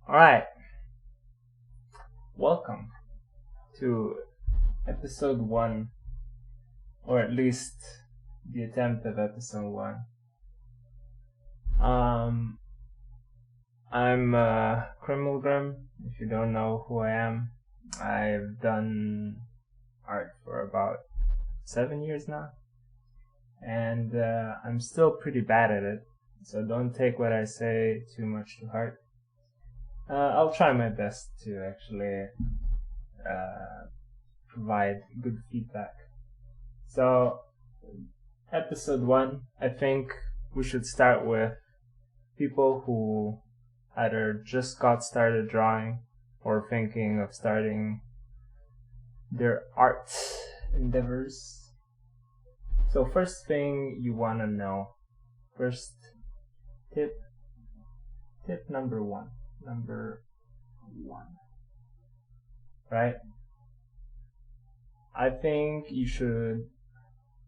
Alright, welcome to episode 1, or at least the attempt of episode 1. I'm Crimellgrim. If you don't know who I am, I've done art for about 7 years now, and I'm still pretty bad at it, so don't take what I say too much to heart. I'll try my best to actually provide good feedback. So, episode 1, I think we should start with people who either just got started drawing or thinking of starting their art endeavors. So first thing you want to know, first tip number one, right? I think you should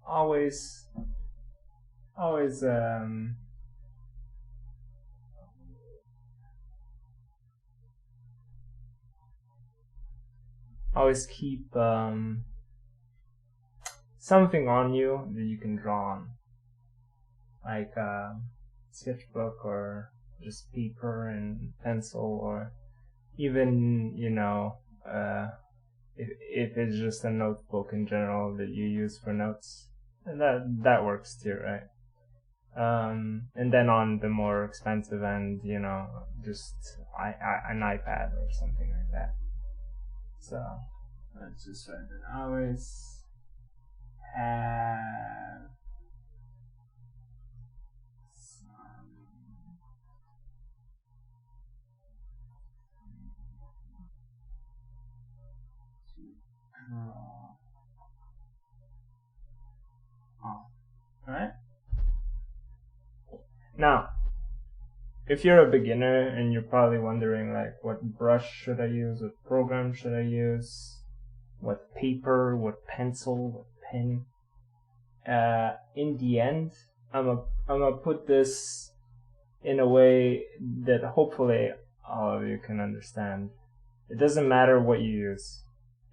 always keep something on you that you can draw on, like a sketchbook or just paper and pencil, or even if it's just a notebook in general that you use for notes, and that works too, right? And then on the more expensive end, just an iPad or something like that. So let's just try to always have Alright? Now, if you're a beginner and you're probably wondering, like, what brush should I use, what program should I use, what paper, what pencil, what pen, in the end, I'm gonna put this in a way that hopefully all of you can understand. It doesn't matter what you use.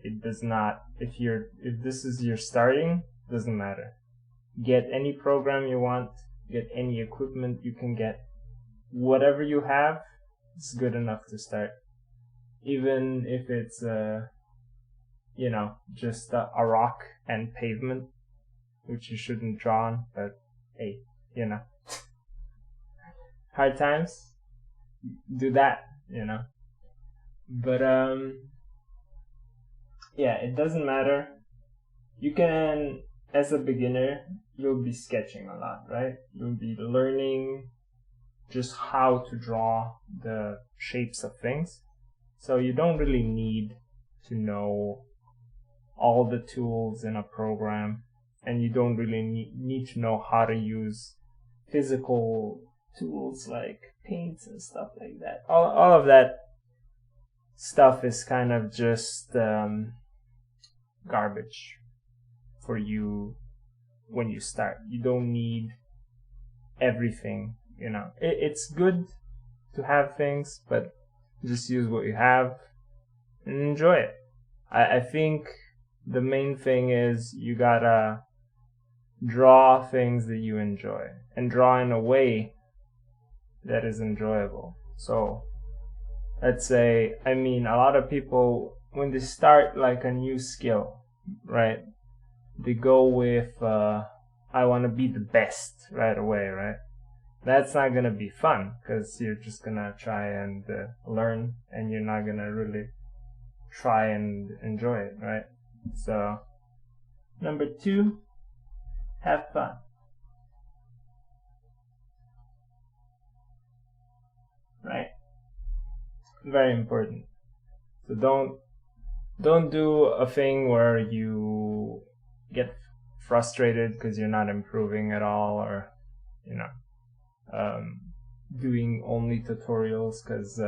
It does not. If this is your starting, doesn't matter. Get any program you want. Get any equipment you can get. Whatever you have is good enough to start. Even if it's just a rock and pavement, which you shouldn't draw on. But hey, hard times, do that. But it doesn't matter. You can, as a beginner, you'll be sketching a lot, right? You'll be learning just how to draw the shapes of things. So you don't really need to know all the tools in a program, and you don't really need to know how to use physical tools like paints and stuff like that. All of that stuff is kind of just garbage for you when you start. You don't need everything, It's good to have things, but just use what you have and enjoy it. I think the main thing is you gotta draw things that you enjoy and draw in a way that is enjoyable. So let's say, a lot of people, when they start like a new skill, right, they go with I want to be the best right away, right? That's not gonna be fun, because you're just gonna try and learn, and you're not gonna really try and enjoy it, right? So number 2, have fun. Right? Very important. So don't do a thing where you get frustrated because you're not improving at all, or doing only tutorials because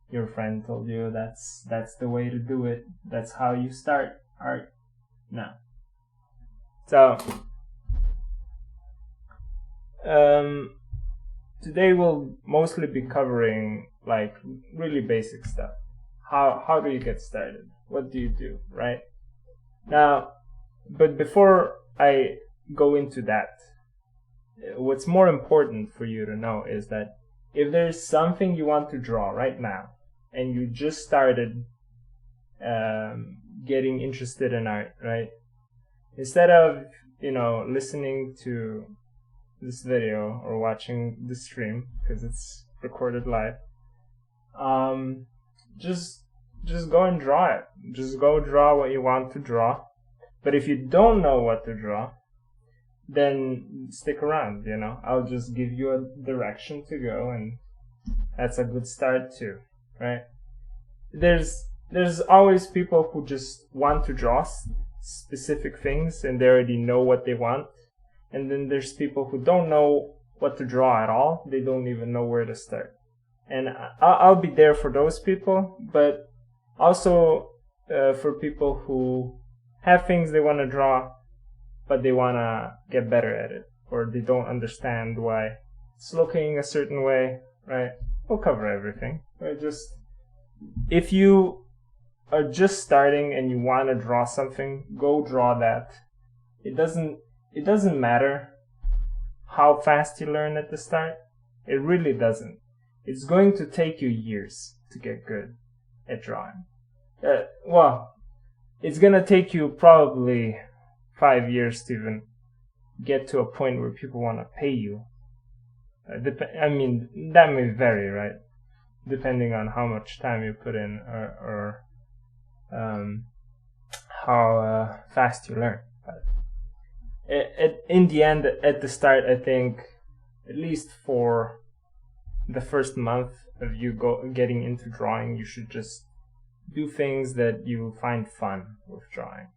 your friend told you that's the way to do it, that's how you start art. No. So Today we'll mostly be covering like really basic stuff. How do you get started? What do you do, right? Now, but before I go into that, what's more important for you to know is that if there's something you want to draw right now, and you just started getting interested in art, right? Instead of, listening to this video or watching the stream, because it's recorded live, just go and draw it. Just go draw what you want to draw. But if you don't know what to draw, then stick around, I'll just give you a direction to go, and that's a good start too, right? There's always people who just want to draw specific things and they already know what they want. And then there's people who don't know what to draw at all. They don't even know where to start. And I'll be there for those people, but also for people who have things they want to draw, but they want to get better at it, or they don't understand why it's looking a certain way, right? We'll cover everything. Right? Just if you are just starting and you want to draw something, go draw that. It doesn't matter how fast you learn at the start. It really doesn't. It's going to take you years to get good at drawing. It's gonna take you probably 5 years to even get to a point where people want to pay you. That may vary, right? Depending on how much time you put in or how fast you learn. But in the end, at the start, I think, at least for the first month of you getting into drawing, you should just do things that you find fun with drawing.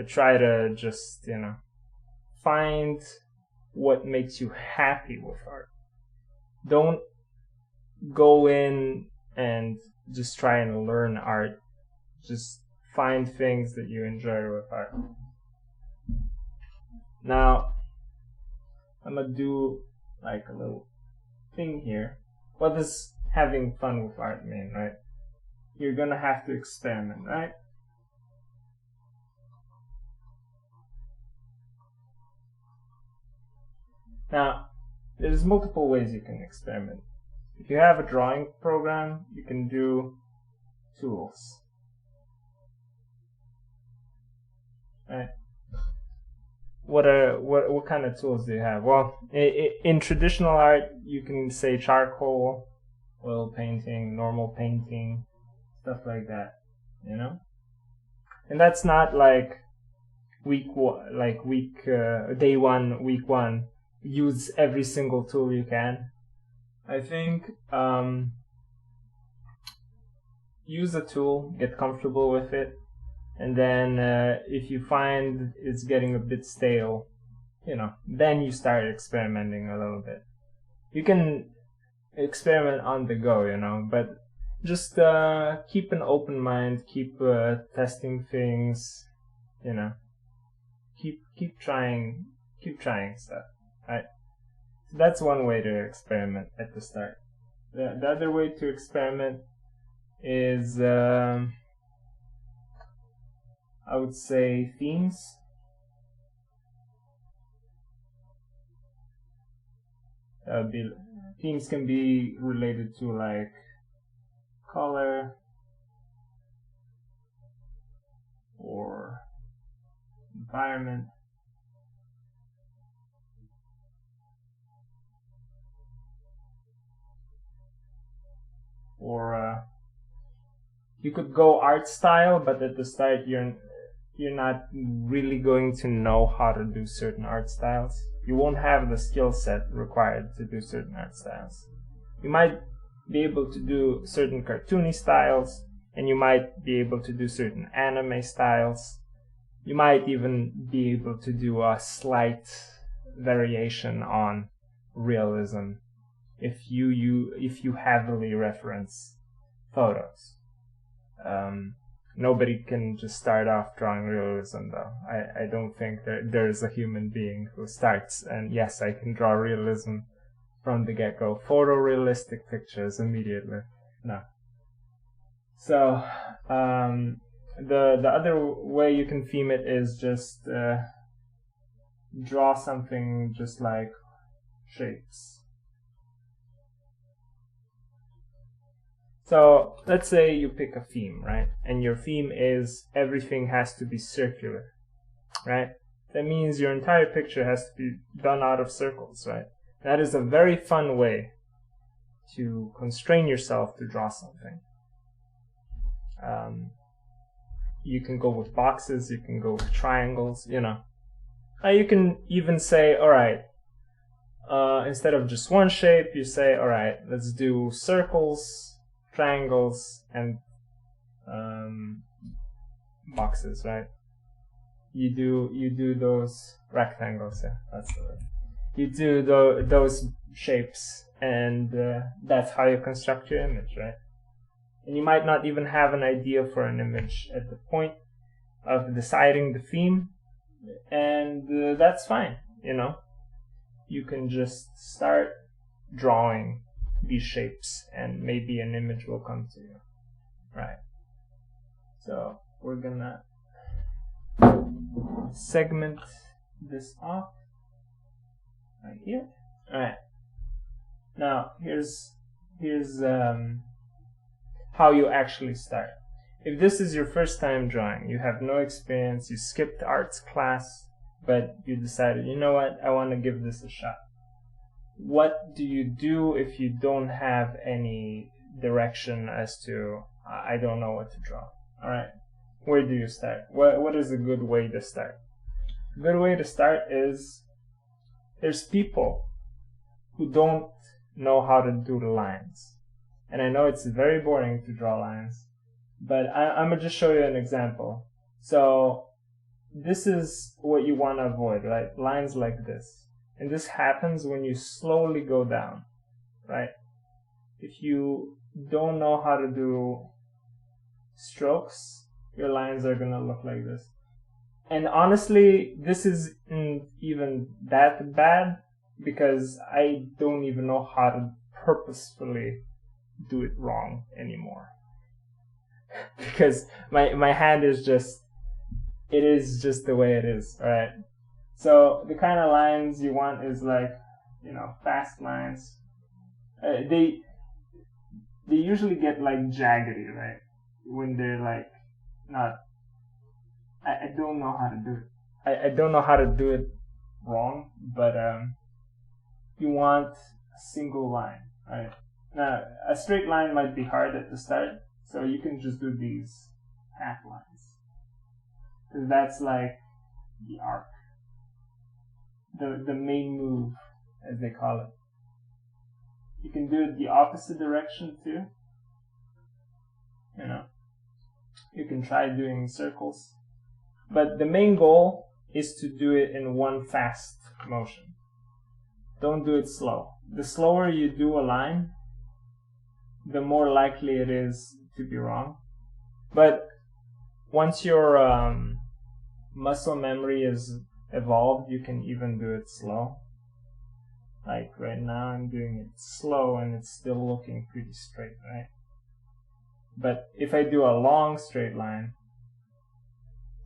Try to just, find what makes you happy with art. Don't go in and just try and learn art. Just find things that you enjoy with art. Now, I'm gonna do like a little thing here. What does having fun with art mean, right? You're gonna have to experiment, right? Now, there's multiple ways you can experiment. If you have a drawing program, you can do tools. Right? What kind of tools do you have? Well, in traditional art, you can say charcoal, oil painting, normal painting, stuff like that, And that's not like day one, week one. Use every single tool you can. I think use a tool, get comfortable with it, and then if you find it's getting a bit stale, then you start experimenting a little bit. You can experiment on the go, but just keep an open mind, keep testing things, keep trying stuff. Right? So that's one way to experiment at the start. The other way to experiment is, I would say, themes. Themes can be related to like color or environment. Or you could go art style, but at the start you're not really going to know how to do certain art styles. You won't have the skill set required to do certain art styles. You might be able to do certain cartoony styles, and you might be able to do certain anime styles. You might even be able to do a slight variation on realism if you heavily reference photos. Nobody can just start off drawing realism, though. I don't think that there's a human being who starts and, yes, I can draw realism, from the get-go. Photorealistic pictures immediately. No. So the other way you can theme it is just draw something just like shapes. So let's say you pick a theme, right? And your theme is everything has to be circular, right? That means your entire picture has to be done out of circles, right? That is a very fun way to constrain yourself to draw something. You can go with boxes, you can go with triangles, you know. You can even say, all right, instead of just one shape, you say, all right, let's do circles, triangles, and boxes, right? You do those rectangles, yeah, that's the word. You do those shapes, and that's how you construct your image, right? And you might not even have an idea for an image at the point of deciding the theme, and that's fine, you know. You can just start drawing these shapes, and maybe an image will come to you, right? So we're gonna segment this off right here. All right. Now here's how you actually start. If this is your first time drawing, you have no experience, you skipped arts class, but you decided, you know what, I want to give this a shot. What do you do if you don't have any direction as to, I don't know what to draw? All right, where do you start? What is a good way to start? A good way to start is, there's people who don't know how to do the lines. And I know it's very boring to draw lines, but I'm going to just show you an example. So this is what you want to avoid, right? Lines like this. And this happens when you slowly go down, right? If you don't know how to do strokes, your lines are going to look like this. And honestly, this isn't even that bad, because I don't even know how to purposefully do it wrong anymore. Because my hand is just, it is just the way it is, alright? So the kind of lines you want is like, you know, fast lines. They usually get like jaggedy, right? When they're like not, I don't know how to do it. I don't know how to do it wrong, but you want a single line, right? Now, a straight line might be hard at the start, so you can just do these half lines. Because that's like the arc. The main move, as they call it. You can do it the opposite direction too. You know, you can try doing circles. But the main goal is to do it in one fast motion. Don't do it slow. The slower you do a line, the more likely it is to be wrong. But once your muscle memory is evolved, you can even do it slow. Like right now I'm doing it slow and it's still looking pretty straight, right? But if I do a long straight line,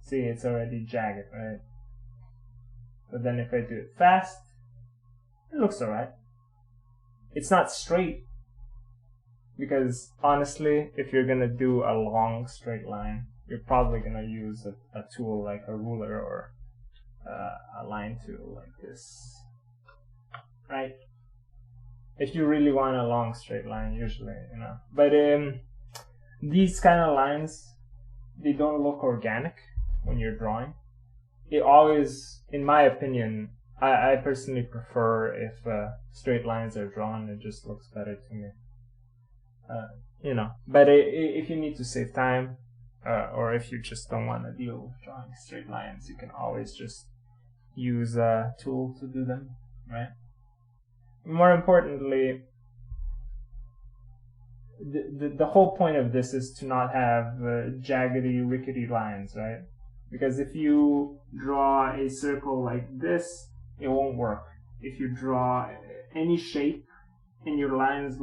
see, it's already jagged, right? But then if I do it fast, it looks alright. It's not straight, because honestly, if you're gonna do a long straight line, you're probably gonna use a tool like a ruler or a line tool like this, right? If you really want a long straight line, usually, you know. But these kind of lines, they don't look organic when you're drawing. It always, in my opinion, I personally prefer if straight lines are drawn. It just looks better to me. You know, but if you need to save time, or if you just don't want to deal with drawing straight lines, you can always just use a tool to do them, right? More importantly, the whole point of this is to not have jaggedy, rickety lines, right? Because if you draw a circle like this, it won't work. If you draw any shape and your lines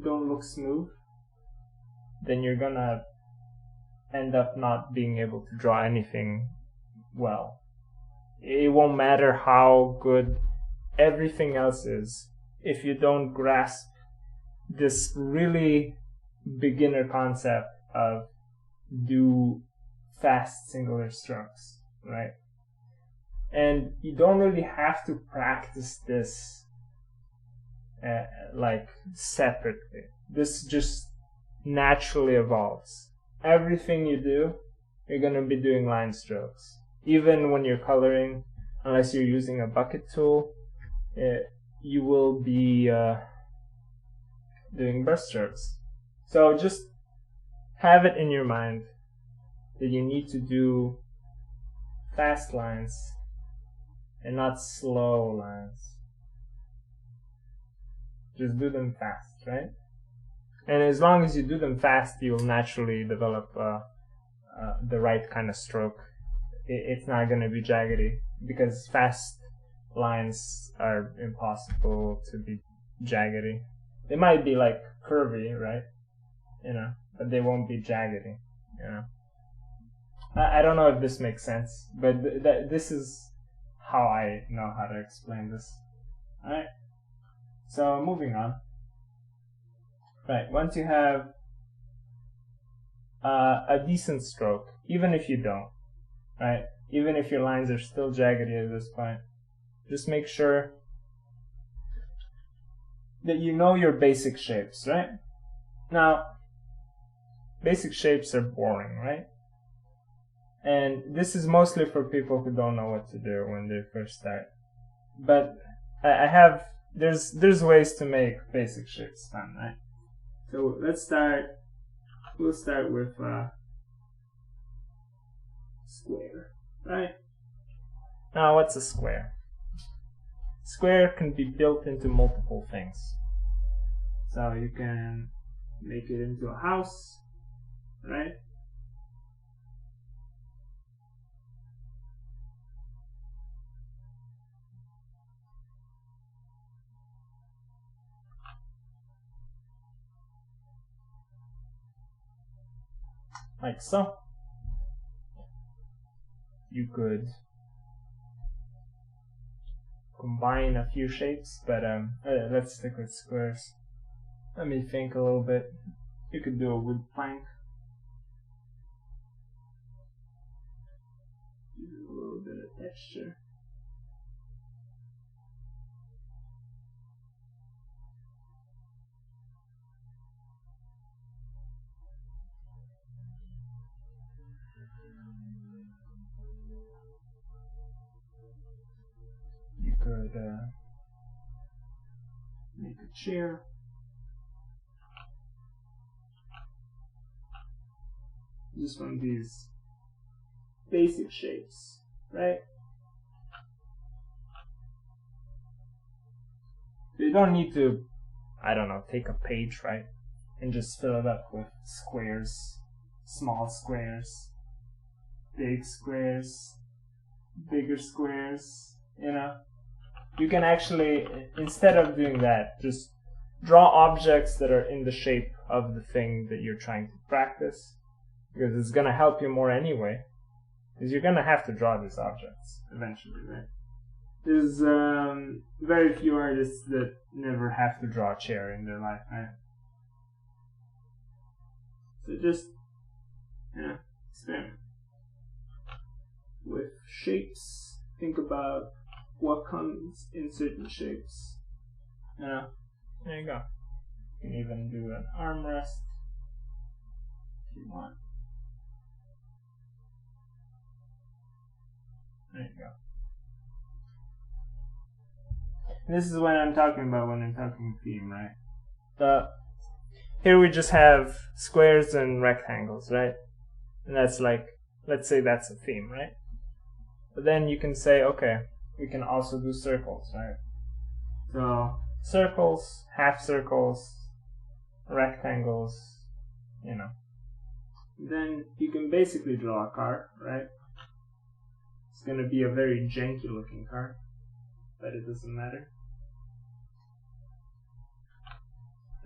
don't look smooth, then you're gonna end up not being able to draw anything well. It won't matter how good everything else is if you don't grasp this really beginner concept of do fast singular strokes, right? And you don't really have to practice this like separately. This just naturally evolves. Everything you do, you're going to be doing line strokes. Even when you're coloring, unless you're using a bucket tool, you will be doing brush strokes. So just have it in your mind that you need to do fast lines and not slow lines. Just do them fast, right? And as long as you do them fast, you'll naturally develop the right kind of stroke. It's not going to be jaggedy, because fast lines are impossible to be jaggedy. They might be like curvy, right? You know, but they won't be jaggedy, you know. I don't know if this makes sense, but this is how I know how to explain this. Alright, so moving on. Right, once you have a decent stroke, even if you don't, right, even if your lines are still jaggedy at this point, just make sure that you know your basic shapes, right? Now, basic shapes are boring, right? And this is mostly for people who don't know what to do when they first start. But there's ways to make basic shapes fun, right? So we'll start with square, right? Now, what's a square? Square can be built into multiple things. So you can make it into a house, right? Like so. You could combine a few shapes, but let's stick with squares. Let me think a little bit. You could do a wood plank. Give it a little bit of texture. You could make a chair. Just one of these basic shapes, right? You don't need to, I don't know, take a page, right? And just fill it up with squares, small squares, big squares, bigger squares, you know? You can actually, instead of doing that, just draw objects that are in the shape of the thing that you're trying to practice, because it's going to help you more anyway, because you're going to have to draw these objects eventually, right? There's very few artists that never have to draw a chair in their life, right? So just, experiment with shapes. Think about what comes in certain shapes. There you go. You can even do an armrest if you want. There you go. This is what I'm talking about when I'm talking theme, right? Here we just have squares and rectangles, right? And that's like, let's say that's a theme, right? But then you can say, okay, we can also do circles, right? So circles, half circles, rectangles, you know. Then you can basically draw a car, right? It's going to be a very janky looking car, but it doesn't matter.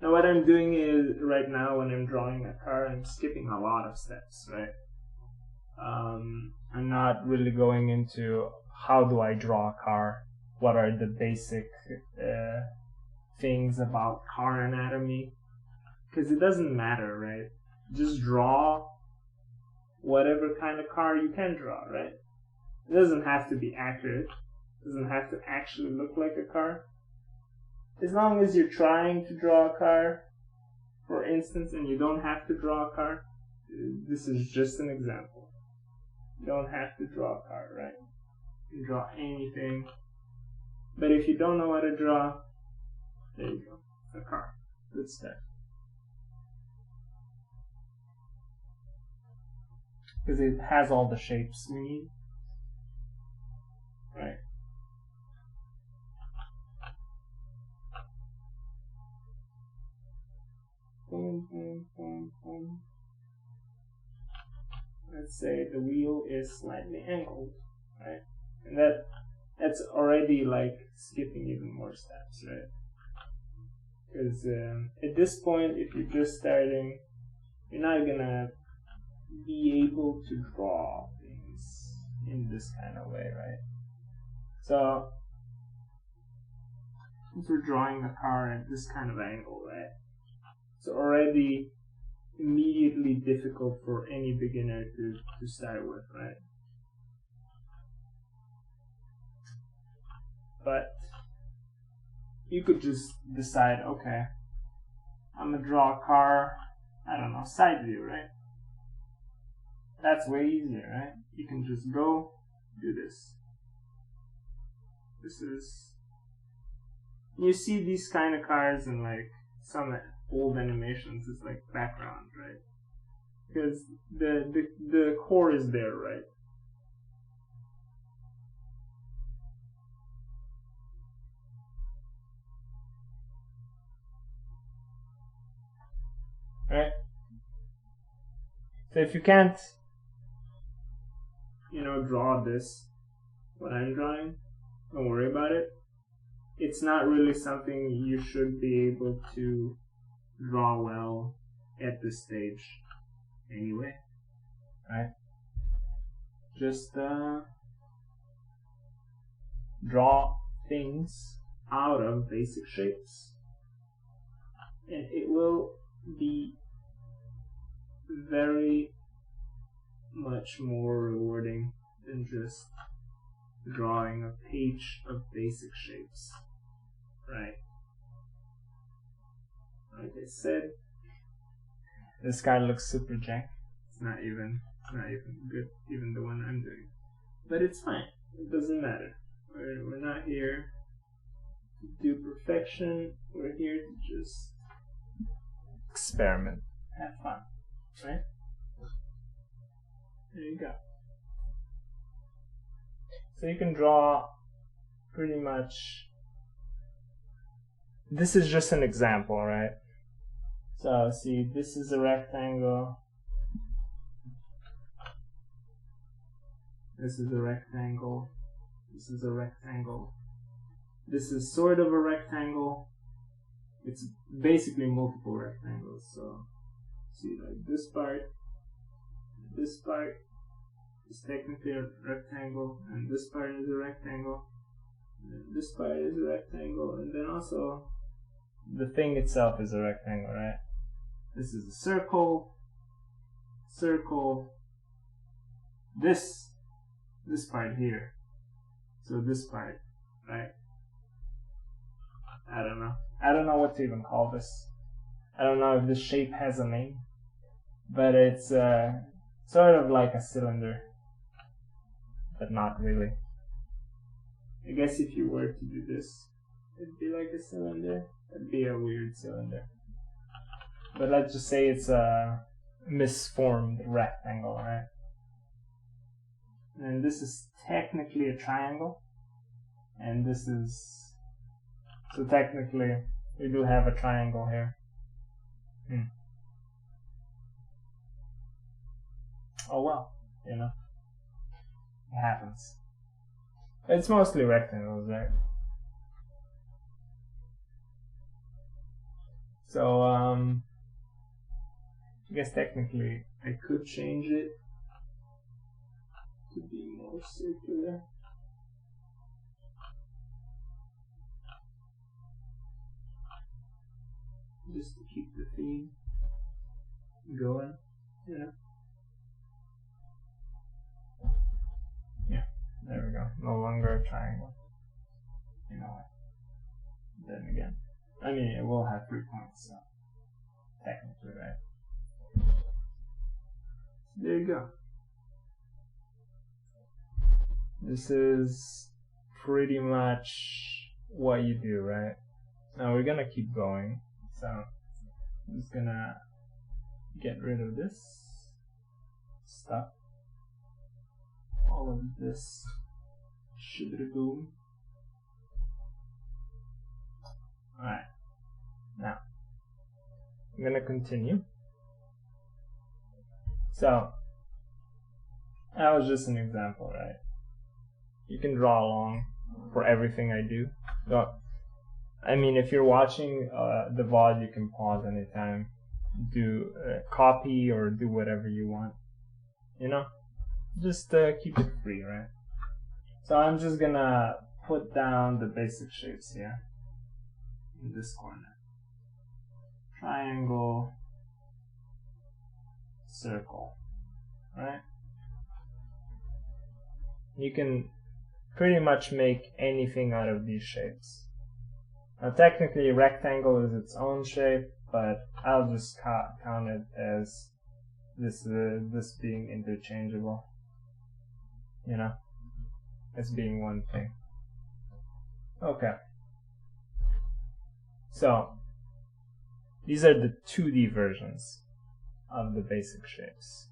Now what I'm doing is, right now when I'm drawing a car, I'm skipping a lot of steps, right? I'm not really going into how do I draw a car, what are the basic things about car anatomy, because it doesn't matter, right? Just draw whatever kind of car you can draw, right? It doesn't have to be accurate, it doesn't have to actually look like a car. As long as you're trying to draw a car, for instance, and you don't have to draw a car, this is just an example. You don't have to draw a car, right? You can draw anything. But if you don't know how to draw, there you go, a car. Good start. Because it has all the shapes we need, right? Boom, boom, boom, boom. Let's say the wheel is slightly angled, right? And that's already like skipping even more steps, right? Because at this point, if you're just starting, you're not gonna be able to draw things in this kind of way, right? So, if we're drawing a car at this kind of angle, right? It's already immediately difficult for any beginner to start with, right? But you could just decide, okay, I'm gonna draw a car, I don't know, side view, right? That's way easier, right? You can just go do this. This is, you see these kind of cars in like some old animations, it's like background, right? Because the core is there, right? Right? So if you can't, draw this, what I'm drawing, don't worry about it. It's not really something you should be able to draw well at this stage anyway, right? Just draw things out of basic shapes, and it will be very much more rewarding than just drawing a page of basic shapes, right? Like I said, this guy looks super jank. It's not even good, even the one I'm doing. But it's fine. It doesn't matter. We're not here to do perfection. We're here to just experiment, have fun, right? There you go. So you can draw pretty much. This is just an example, right? So see, this is a rectangle. This is a rectangle. This is a rectangle. This is sort of a rectangle. It's basically multiple rectangles. So see, like this part is technically a rectangle, and this part is a rectangle, and this part is a rectangle, and then also the thing itself is a rectangle, right? This is a circle, this part here, so this part, right? I don't know what to even call this. I don't know if this shape has a name, but it's sort of like a cylinder, but not really. I guess if you were to do this, it'd be like a cylinder. It'd be a weird cylinder. But let's just say it's a misformed rectangle, right? And this is technically a triangle, and this is, so technically we do have a triangle here. Oh well, it happens. It's mostly rectangles, right? So I guess technically I could change it to be more circular. Just to keep the theme going, you know. Yeah, there we go. No longer a triangle. You know what? Then again, I mean, it will have 3 points, so technically, right? There you go. This is pretty much what you do, right? Now we're gonna keep going, so I'm just gonna get rid of this stuff. All of this shibidi-boom. Alright, now I'm gonna continue. So that was just an example, right? You can draw along for everything I do. So, I mean, if you're watching the VOD, you can pause anytime, do copy or do whatever you want, you know? Just keep it free, right? So I'm just gonna put down the basic shapes here in this corner. Triangle, circle, right? You can pretty much make anything out of these shapes. Now technically rectangle is its own shape, but I'll just count it as this being interchangeable, you know, as being one thing. Okay. So these are the 2D versions of the basic shapes.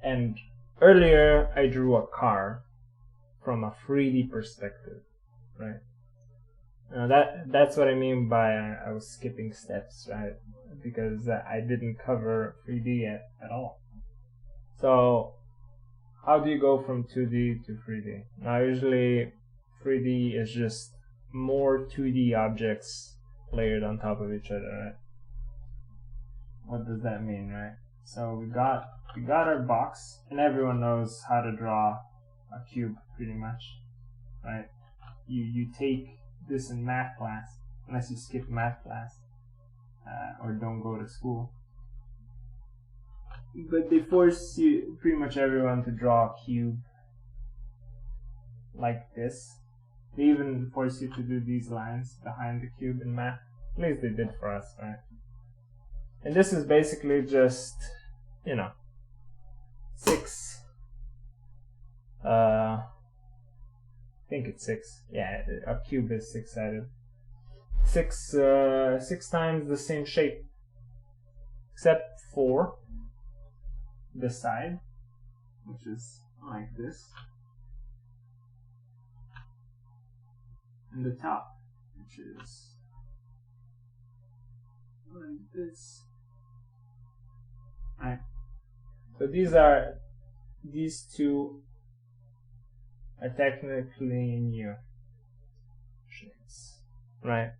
And earlier I drew a car from a 3D perspective, right? That's what I mean by I was skipping steps, right? Because I didn't cover 3D yet at all. So how do you go from 2D to 3D? Now usually 3D is just more 2D objects layered on top of each other, right? What does that mean, right? So we got our box, and everyone knows how to draw a cube pretty much, right? You take this in math class, unless you skip math class or don't go to school. But they force you, pretty much everyone, to draw a cube like this. They even force you to do these lines behind the cube in math. At least they did for us, right? And this is basically just, you know, 6. I think it's 6. Yeah, a cube is 6-sided. 6 times the same shape, except for the side, which is like this, and the top, which is like this. Right. So these two are technically new shapes, right?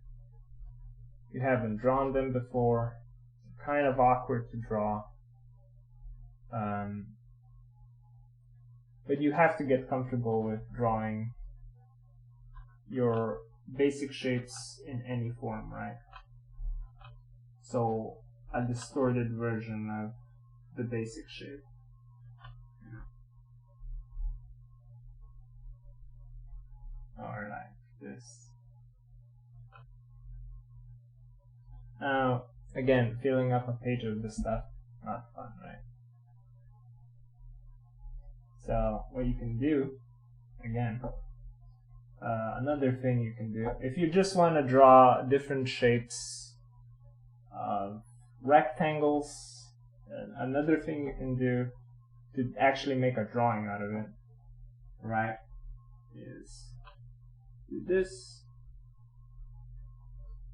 You haven't drawn them before. Kind of awkward to draw. But you have to get comfortable with drawing your basic shapes in any form, right? So a distorted version of the basic shape. Or like this. Now, again, filling up a page of this stuff, not fun, right? So what you can do, again, another thing you can do, if you just want to draw different shapes of rectangles, another thing you can do to actually make a drawing out of it, right, is do this,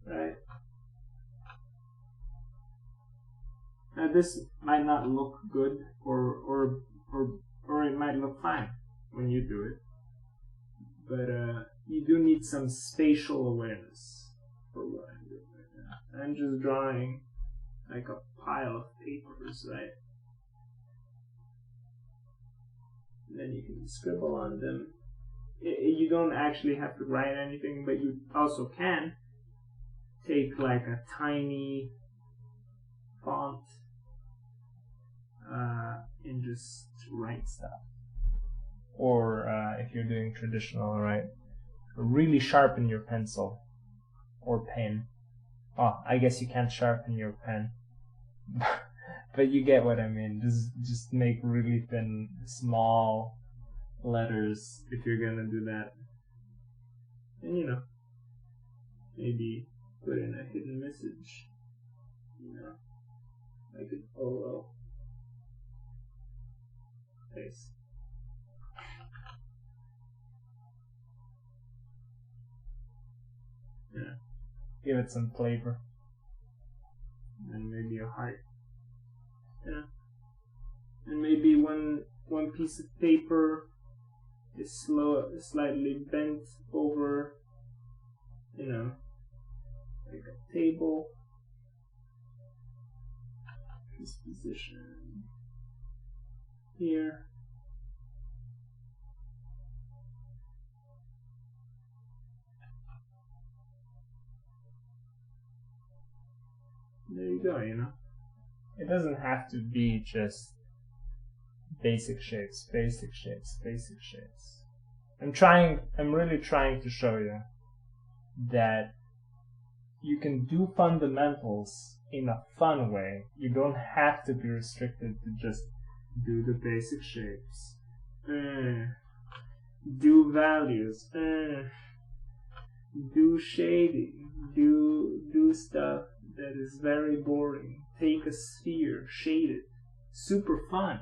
right? Now this might not look good, or it might look fine when you do it, but you do need some spatial awareness for what I'm doing right now. I'm just drawing like a pile of papers, right? And then you can scribble on them. You don't actually have to write anything, but you also can take like a tiny font and just write stuff. Or if you're doing traditional, right, really sharpen your pencil or pen. Oh, I guess you can't sharpen your pen, but you get what I mean. Just make really thin, small letters if you're gonna do that. And you know, maybe put in a hidden message. You know, like an OO. Paste. Yeah. Give it some flavor. And maybe a heart. Yeah. And maybe one piece of paper is slightly bent over, you know, like a table. This position here. There you go, you know. It doesn't have to be just basic shapes. I'm really trying to show you that you can do fundamentals in a fun way. You don't have to be restricted to just do the basic shapes. Do values. Do shading. Do stuff that is very boring. Take a sphere, shade it. Super fun.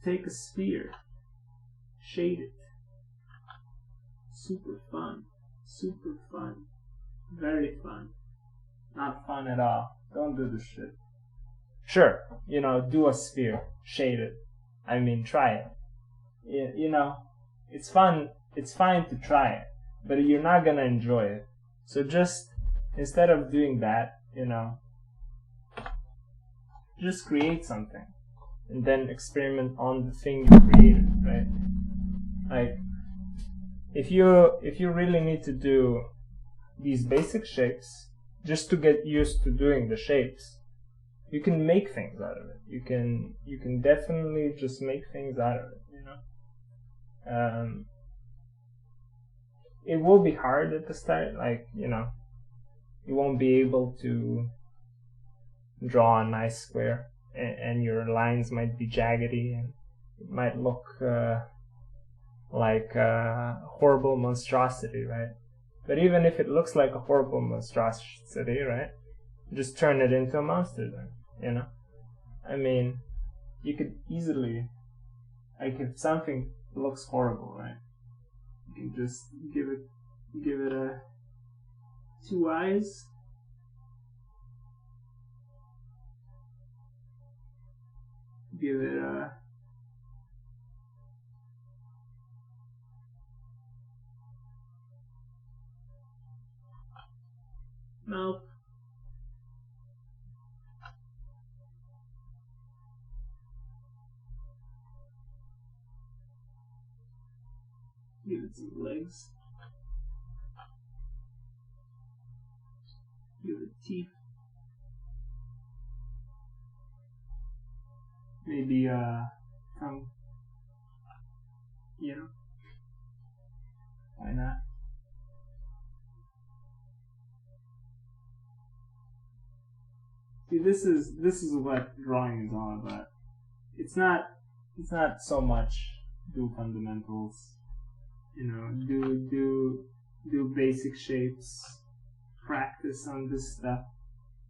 Take a sphere, shade it. Super fun. Very fun. Not fun at all. Don't do this shit. Sure, you know, do a sphere, shade it. I mean, try it. You know, it's fun. It's fine to try it, but you're not gonna enjoy it. So just, instead of doing that, you know, just create something. And then experiment on the thing you created, right? Like, if you really need to do these basic shapes, just to get used to doing the shapes, you can make things out of it. You can definitely just make things out of it, you know? It will be hard at the start, like, you know, you won't be able to draw a nice square, and your lines might be jaggedy, and it might look like a horrible monstrosity, right? But even if it looks like a horrible monstrosity, right, just turn it into a monster then, you know? I mean, you could easily, like, if something looks horrible, right, you can just give it a 2 eyes. Give it a mouth. Give it some legs. Give it teeth. Maybe tongue. You know. Why not? See, this is what drawing is all about. It's not so much do fundamentals, you know, do basic shapes, practice on this stuff.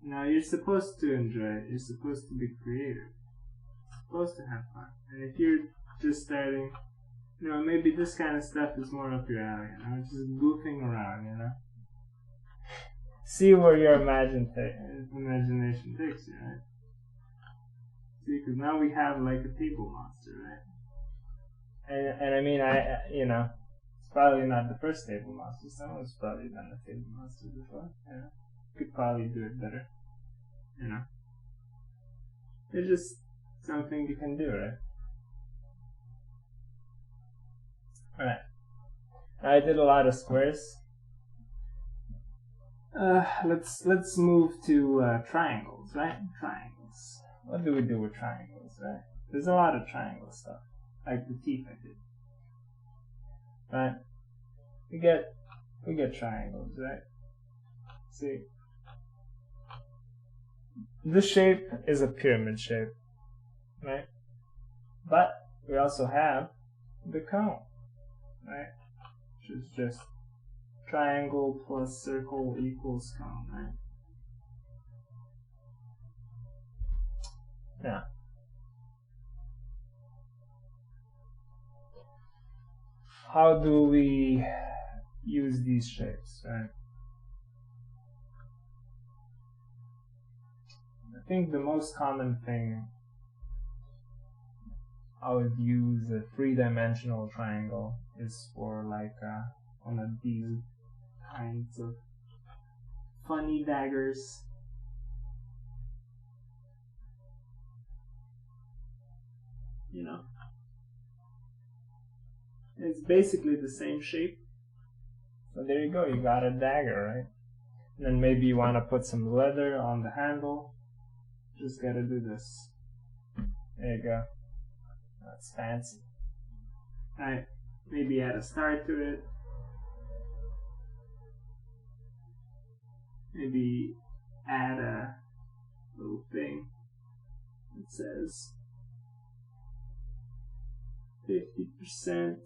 No, you're supposed to enjoy it. You're supposed to be creative. You're supposed to have fun. And if you're just starting, you know, maybe this kind of stuff is more up your alley, you know, just goofing around, you know. See where your imagination takes you, right? See, because now we have like a table monster, right? And I mean, you know, it's probably not the first table monster. Someone's probably done a table monster before, you know. could probably do it better. You know, it's just something you can do, right? Alright. I did a lot of squares. Let's move to triangles, right? Triangles. What do we do with triangles, right? There's a lot of triangle stuff, like the teeth I did. Right? We get triangles, right? See, this shape is a pyramid shape, right? But we also have the cone, right? Which is just triangle plus circle equals cone, right? Now, how do we use these shapes, right? I think the most common thing I would use a three-dimensional triangle is for like one of these kinds of funny daggers. You know, it's basically the same shape. So there you go, you got a dagger, right? And then maybe you want to put some leather on the handle. Just gotta do this. There you go. That's fancy. Alright, maybe add a star to it. Maybe add a little thing that says 50%.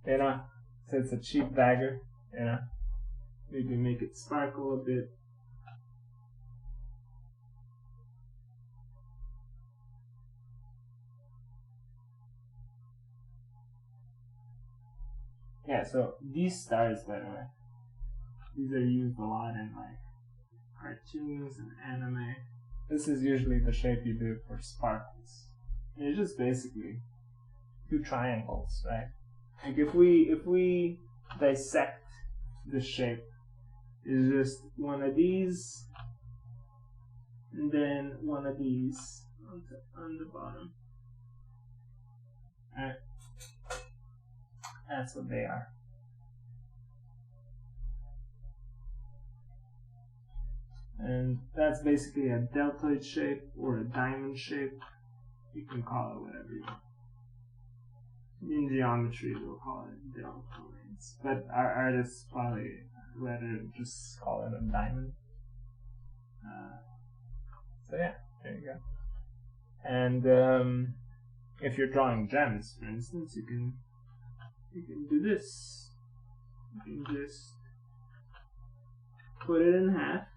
You know, so it's a cheap dagger, you know. Maybe make it sparkle a bit. Yeah, so these stars, by the way, these are used a lot in like cartoons and anime. This is usually the shape you do for sparkles. And it's just basically two triangles, right? Like if we dissect the shape, it's just one of these and then one of these on the bottom. Alright. That's what they are. And that's basically a deltoid shape or a diamond shape. You can call it whatever you want. In geometry, they'll call it deltoids. But our artists probably rather just call it a diamond. So yeah, there you go. And if you're drawing gems, for instance, you can do this. You can just put it in half,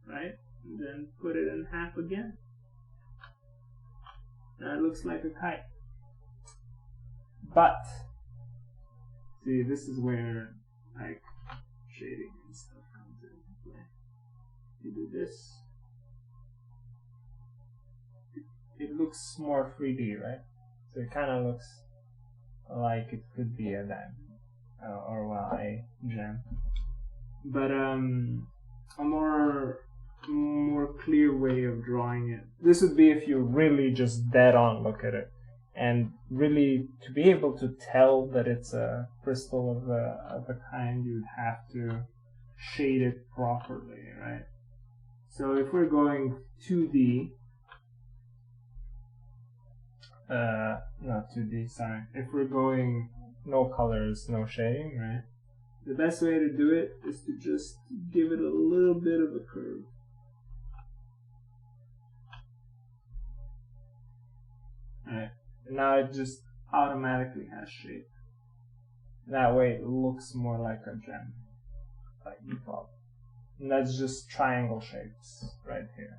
right? And then put it in half again. Now it looks like a kite. But see, this is where like shading and stuff comes into play. You do this. It looks more 3D, right? So it kind of looks like it could be a diamond or well, a gem. But a more clear way of drawing it. This would be if you really just dead on look at it, and really to be able to tell that it's a crystal of a kind, you'd have to shade it properly, right? So if we're going 2D. Not 2D, sorry. If we're going no colors, no shading, right? The best way to do it is to just give it a little bit of a curve. Alright, now it just automatically has shape. That way it looks more like a gem, like default. And that's just triangle shapes right here.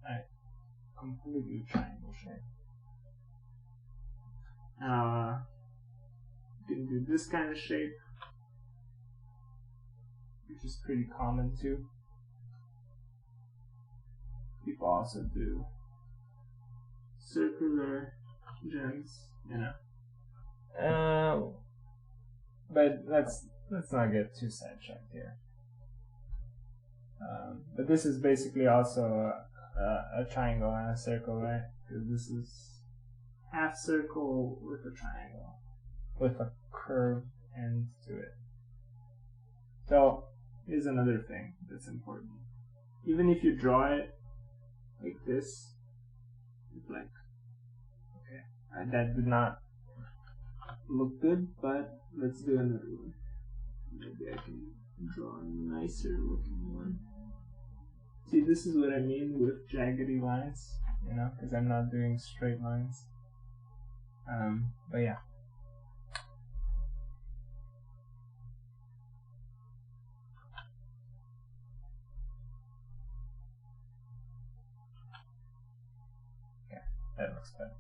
Alright, completely triangle shape. You can do this kind of shape, which is pretty common too. People also do circular gems, you know. But let's not get too sidetracked here. But this is basically also a triangle and a circle, right? Because this is half circle with a triangle with a curved end to it. So here's another thing that's important. Even if you draw it like this, it's like, okay, that did not look good, but let's do another one. Maybe I can draw a nicer looking one. See, this is what I mean with jaggedy lines, you know, because I'm not doing straight lines. But yeah. Okay, that looks better.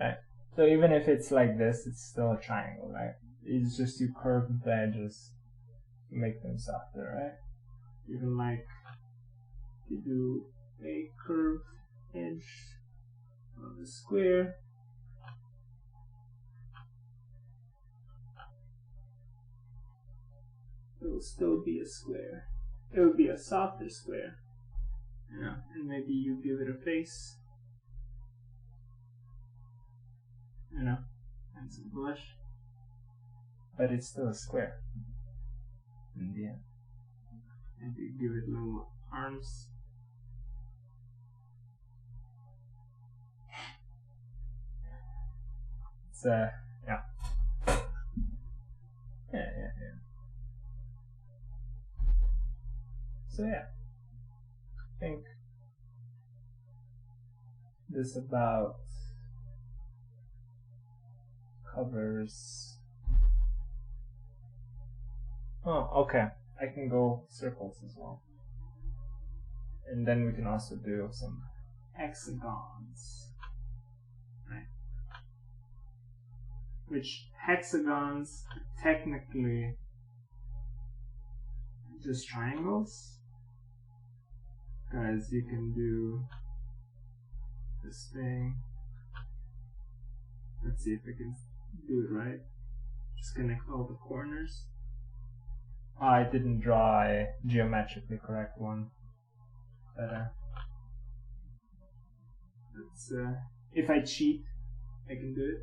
Right. So even if it's like this, it's still a triangle, right? It's just you curve the edges to make them softer, right? Even like you do a curved edge of a square. It will still be a square. It will be a softer square. Yeah, and maybe you give it a face. You know, and some blush. But it's still a square in the end. Maybe give it little arms. It's yeah. Yeah. So yeah, I think this about covers. Oh, okay. I can go circles as well. And then we can also do some hexagons. Right? Which hexagons are technically just triangles. Because you can do this thing. Let's see if I can do it right. Just connect all the corners. I didn't draw a geometrically correct one. But let's, if I cheat, I can do it.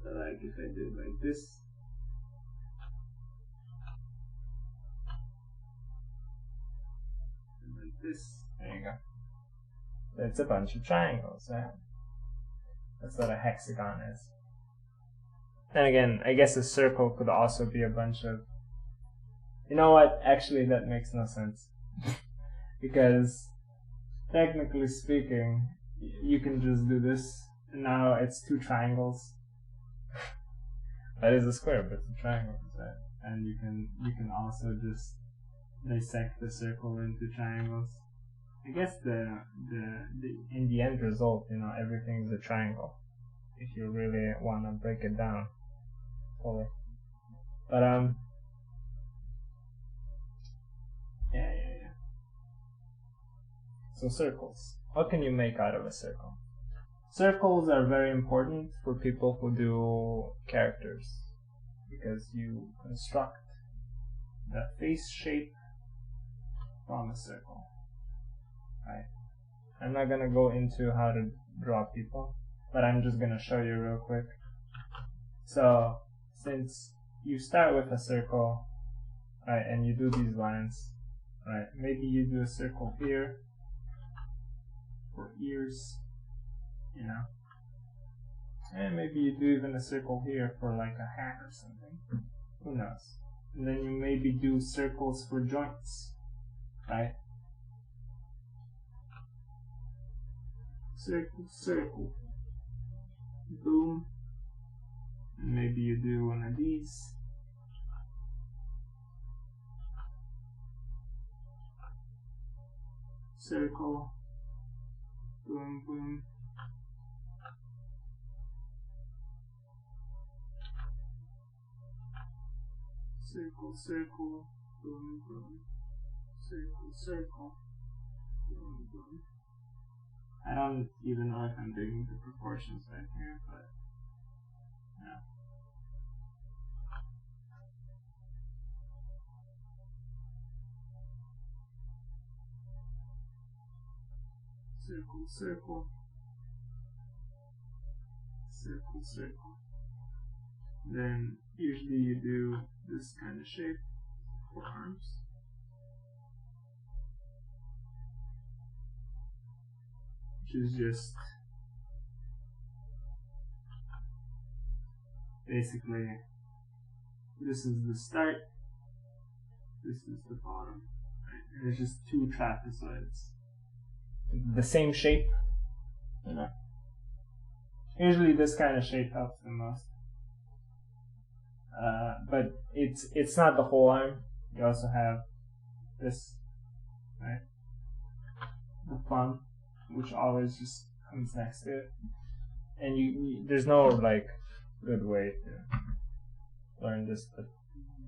But like if I do it like this. And like this. There you go. So it's a bunch of triangles, right? That's what a hexagon is. And again, I guess a circle could also be a bunch of... You know what? Actually, that makes no sense. Because, technically speaking, you can just do this, and now it's two triangles. That is a square, but it's a triangle, right? And you can also just dissect the circle into triangles. I guess in the end result, you know, everything is a triangle. If you really want to break it down fully. But yeah. So circles. What can you make out of a circle? Circles are very important for people who do characters because you construct the face shape from a circle. Right? I'm not gonna go into how to draw people, but I'm just gonna show you real quick. So, since you start with a circle, right, and you do these lines, right, maybe you do a circle here for ears, you know, and maybe you do even a circle here for like a hat or something, who knows. And then you maybe do circles for joints, right? Circle, boom, and maybe you do one of these. Circle, boom, boom. Circle, boom, boom. Circle, boom, boom. I don't even know if I'm doing the proportions right here, but yeah. circle, circle, circle, circle. Then usually you do this kind of shape for arms. Which is just basically, this is the start, this is the bottom, right? And it's just two trapezoids. The same shape, you know. Usually this kind of shape helps the most. But it's not the whole arm. You also have this, right? The thumb, which always just comes next to it. And you there's no like good way to learn this, but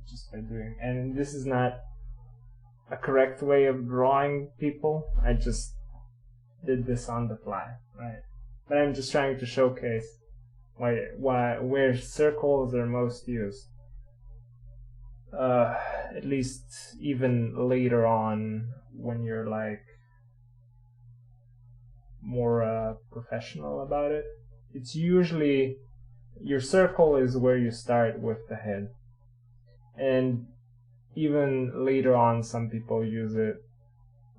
just by doing. And this is not a correct way of drawing people. I just did this on the fly, right? But I'm just trying to showcase where circles are most used. At least even later on, when you're like more professional about it, it's usually your circle is where you start with the head. And even later on, some people use it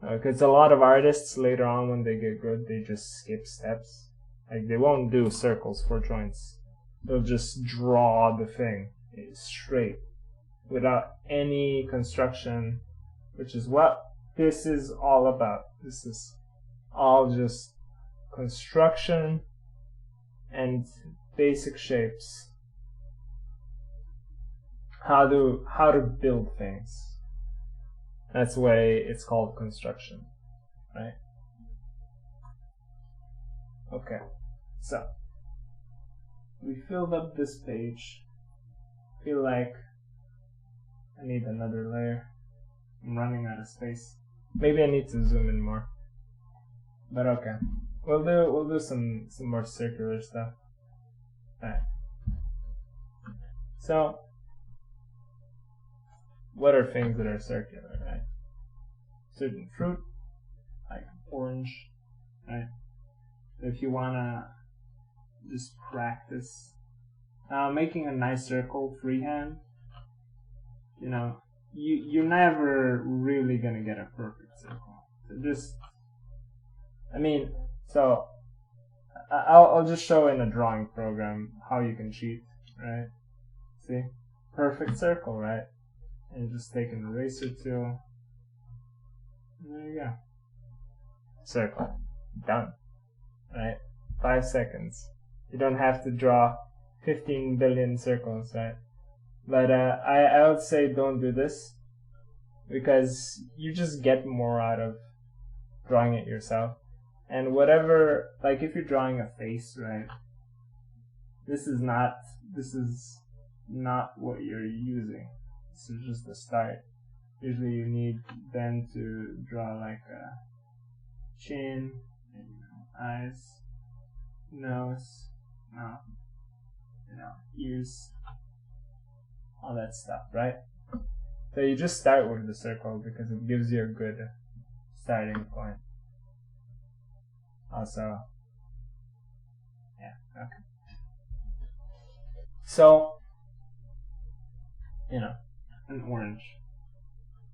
because a lot of artists later on, when they get good, they just skip steps. Like they won't do circles for joints. They'll just draw the thing straight without any construction, which is what this is all about. This is all just construction and basic shapes. How to build things. That's why it's called construction, right? Okay, so we filled up this page. Feel like I need another layer. I'm running out of space. Maybe I need to zoom in more. But okay, we'll do some more circular stuff. Alright. So, what are things that are circular, right? Certain fruit, like orange, right? If you wanna just practice making a nice circle freehand, you know, you're never really gonna get a perfect circle. So just, I mean, so I'll just show in a drawing program how you can cheat, right? See, perfect circle, right? And just take an eraser tool. And there you go. Circle. Done. Right? 5 seconds. You don't have to draw 15 billion circles, right? But I would say don't do this, because you just get more out of drawing it yourself. And whatever, like if you're drawing a face, right? This is not what you're using. This is just the start. Usually you need then to draw like a chin, and, eyes, nose, mouth, ears, all that stuff, right? So you just start with the circle because it gives you a good starting point. Also, yeah, okay. So, an orange.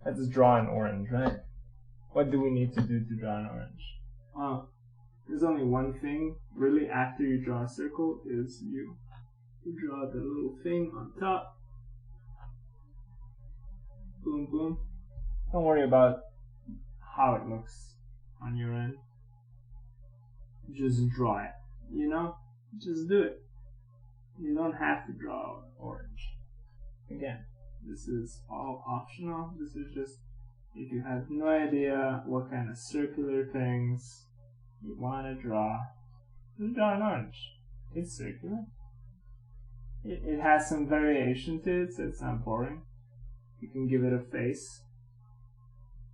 Let's draw an orange, right? What do we need to do to draw an orange? Well, there's only one thing, really, after you draw a circle, is you draw the little thing on top. Boom, boom. Don't worry about how it looks on your end. Just draw it, Just do it. You don't have to draw orange. Again, this is all optional. This is just if you have no idea what kind of circular things you want to draw, just draw an orange. It's circular. It has some variation to it, so it's not boring. You can give it a face.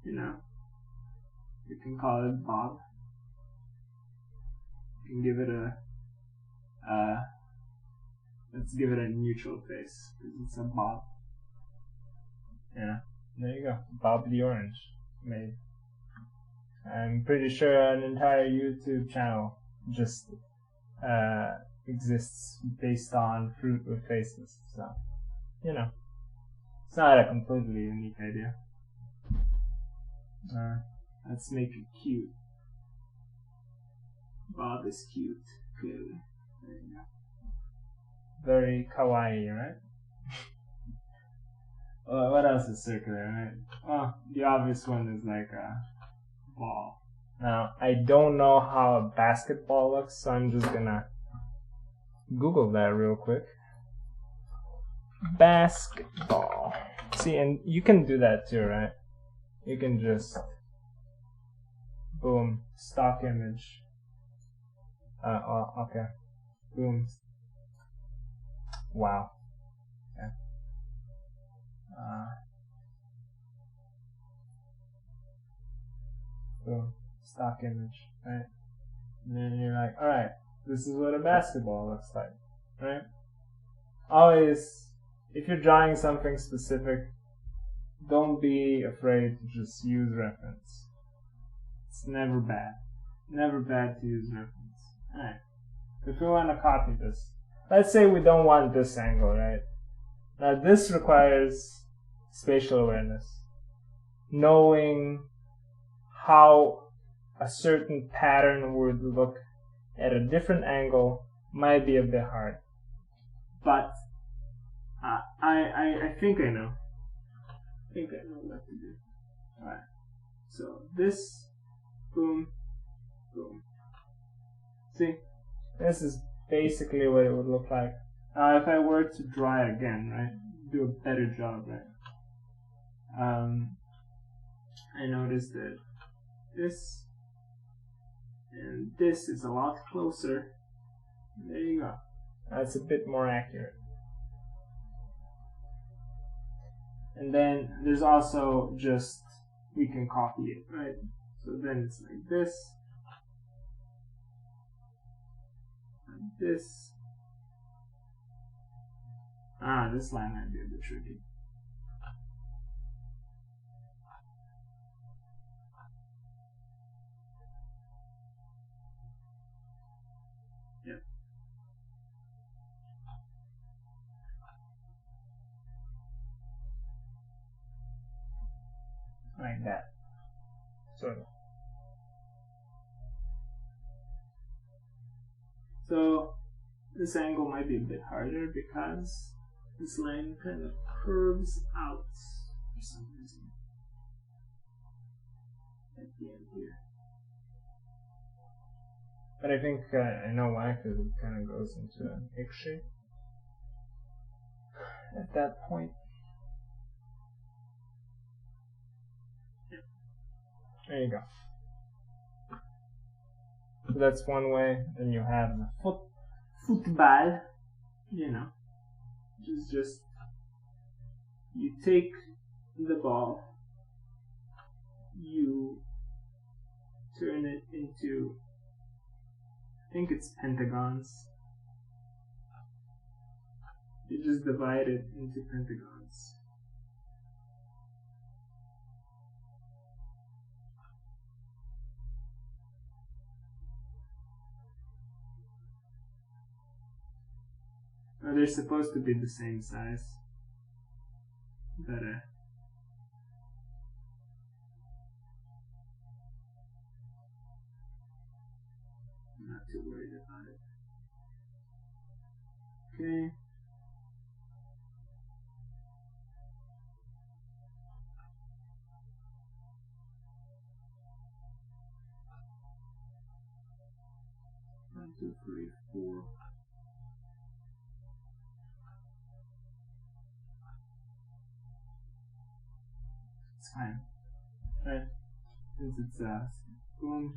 You can call it Bob. You can give it let's give it a neutral face, because it's a Bob. Yeah, there you go. Bob the orange. Made. I'm pretty sure an entire YouTube channel just exists based on fruit with faces. So, you know, it's not a completely unique idea. Let's make it cute. Bob is cute, clearly. There you go. Very kawaii, right? What else is circular, right? Well, the obvious one is like a ball. Now, I don't know how a basketball looks, so I'm just gonna Google that real quick. Basketball. See, and you can do that too, right? You can just, boom, stock image. Okay. Boom. Wow. Okay. Boom. Stock image, right? And then you're like, alright, this is what a basketball looks like, right? Always, if you're drawing something specific, don't be afraid to just use reference. It's never bad. Never bad to use reference. Alright. If we want to copy this, let's say we don't want this angle, right? Now this requires spatial awareness. Knowing how a certain pattern would look at a different angle might be a bit hard. But I think I know. I think I know what to do. Alright. So this, boom, boom. See? This is basically what it would look like. If I were to draw it again, right? Do a better job, right? I noticed that this and this is a lot closer. There you go. That's a bit more accurate. And then there's also just, we can copy it, right? So then it's like this. And this. This line might be a bit tricky. Yep. Like that. Sort of. So this angle might be a bit harder because this line kind of curves out for some reason at the end here. But I think I know why, because it kind of goes into an X shape at that point. Yep. There you go. So that's one way. Then you have the football, you know, which is just, you take the ball, you turn it into, I think it's pentagons. You just divide it into pentagons. They're supposed to be the same size, but I'm not too worried about it. Okay. One, two, three, four. It's fine, right? Since it's boom.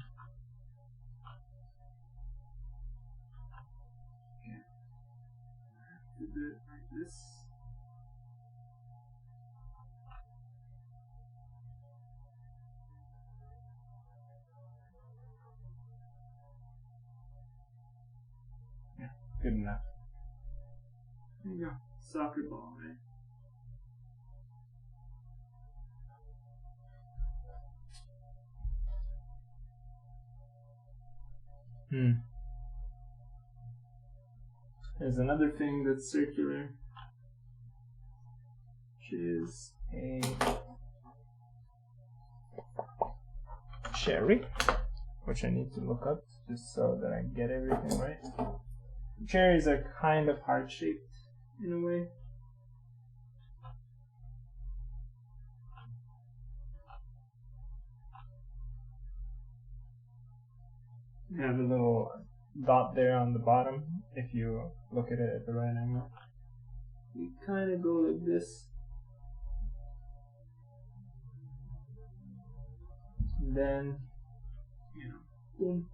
Okay. Do it like this. Yeah, good enough. There you go. Soccer ball, right? There's another thing that's circular, which is a cherry, which I need to look up just so that I get everything right. Cherries are kind of heart-shaped in a way. You have a little dot there on the bottom if you look at it at the right angle. You kind of go like this. Then, boom,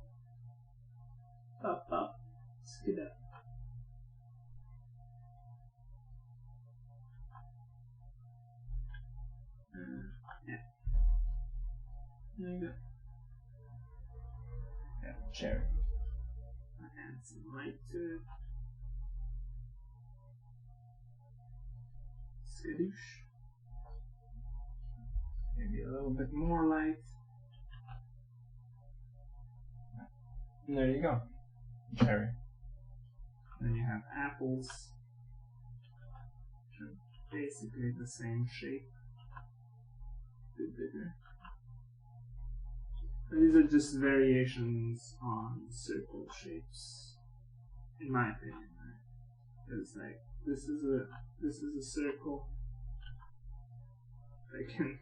pop, pop, skid up. Yeah. There you go. Yeah, cherry. Add some light to it. Skadoosh. Maybe a little bit more light. And there you go. Cherry. Then you have apples, which are basically the same shape. A bit bigger. And these are just variations on circle shapes, in my opinion. It's like this is a circle. I can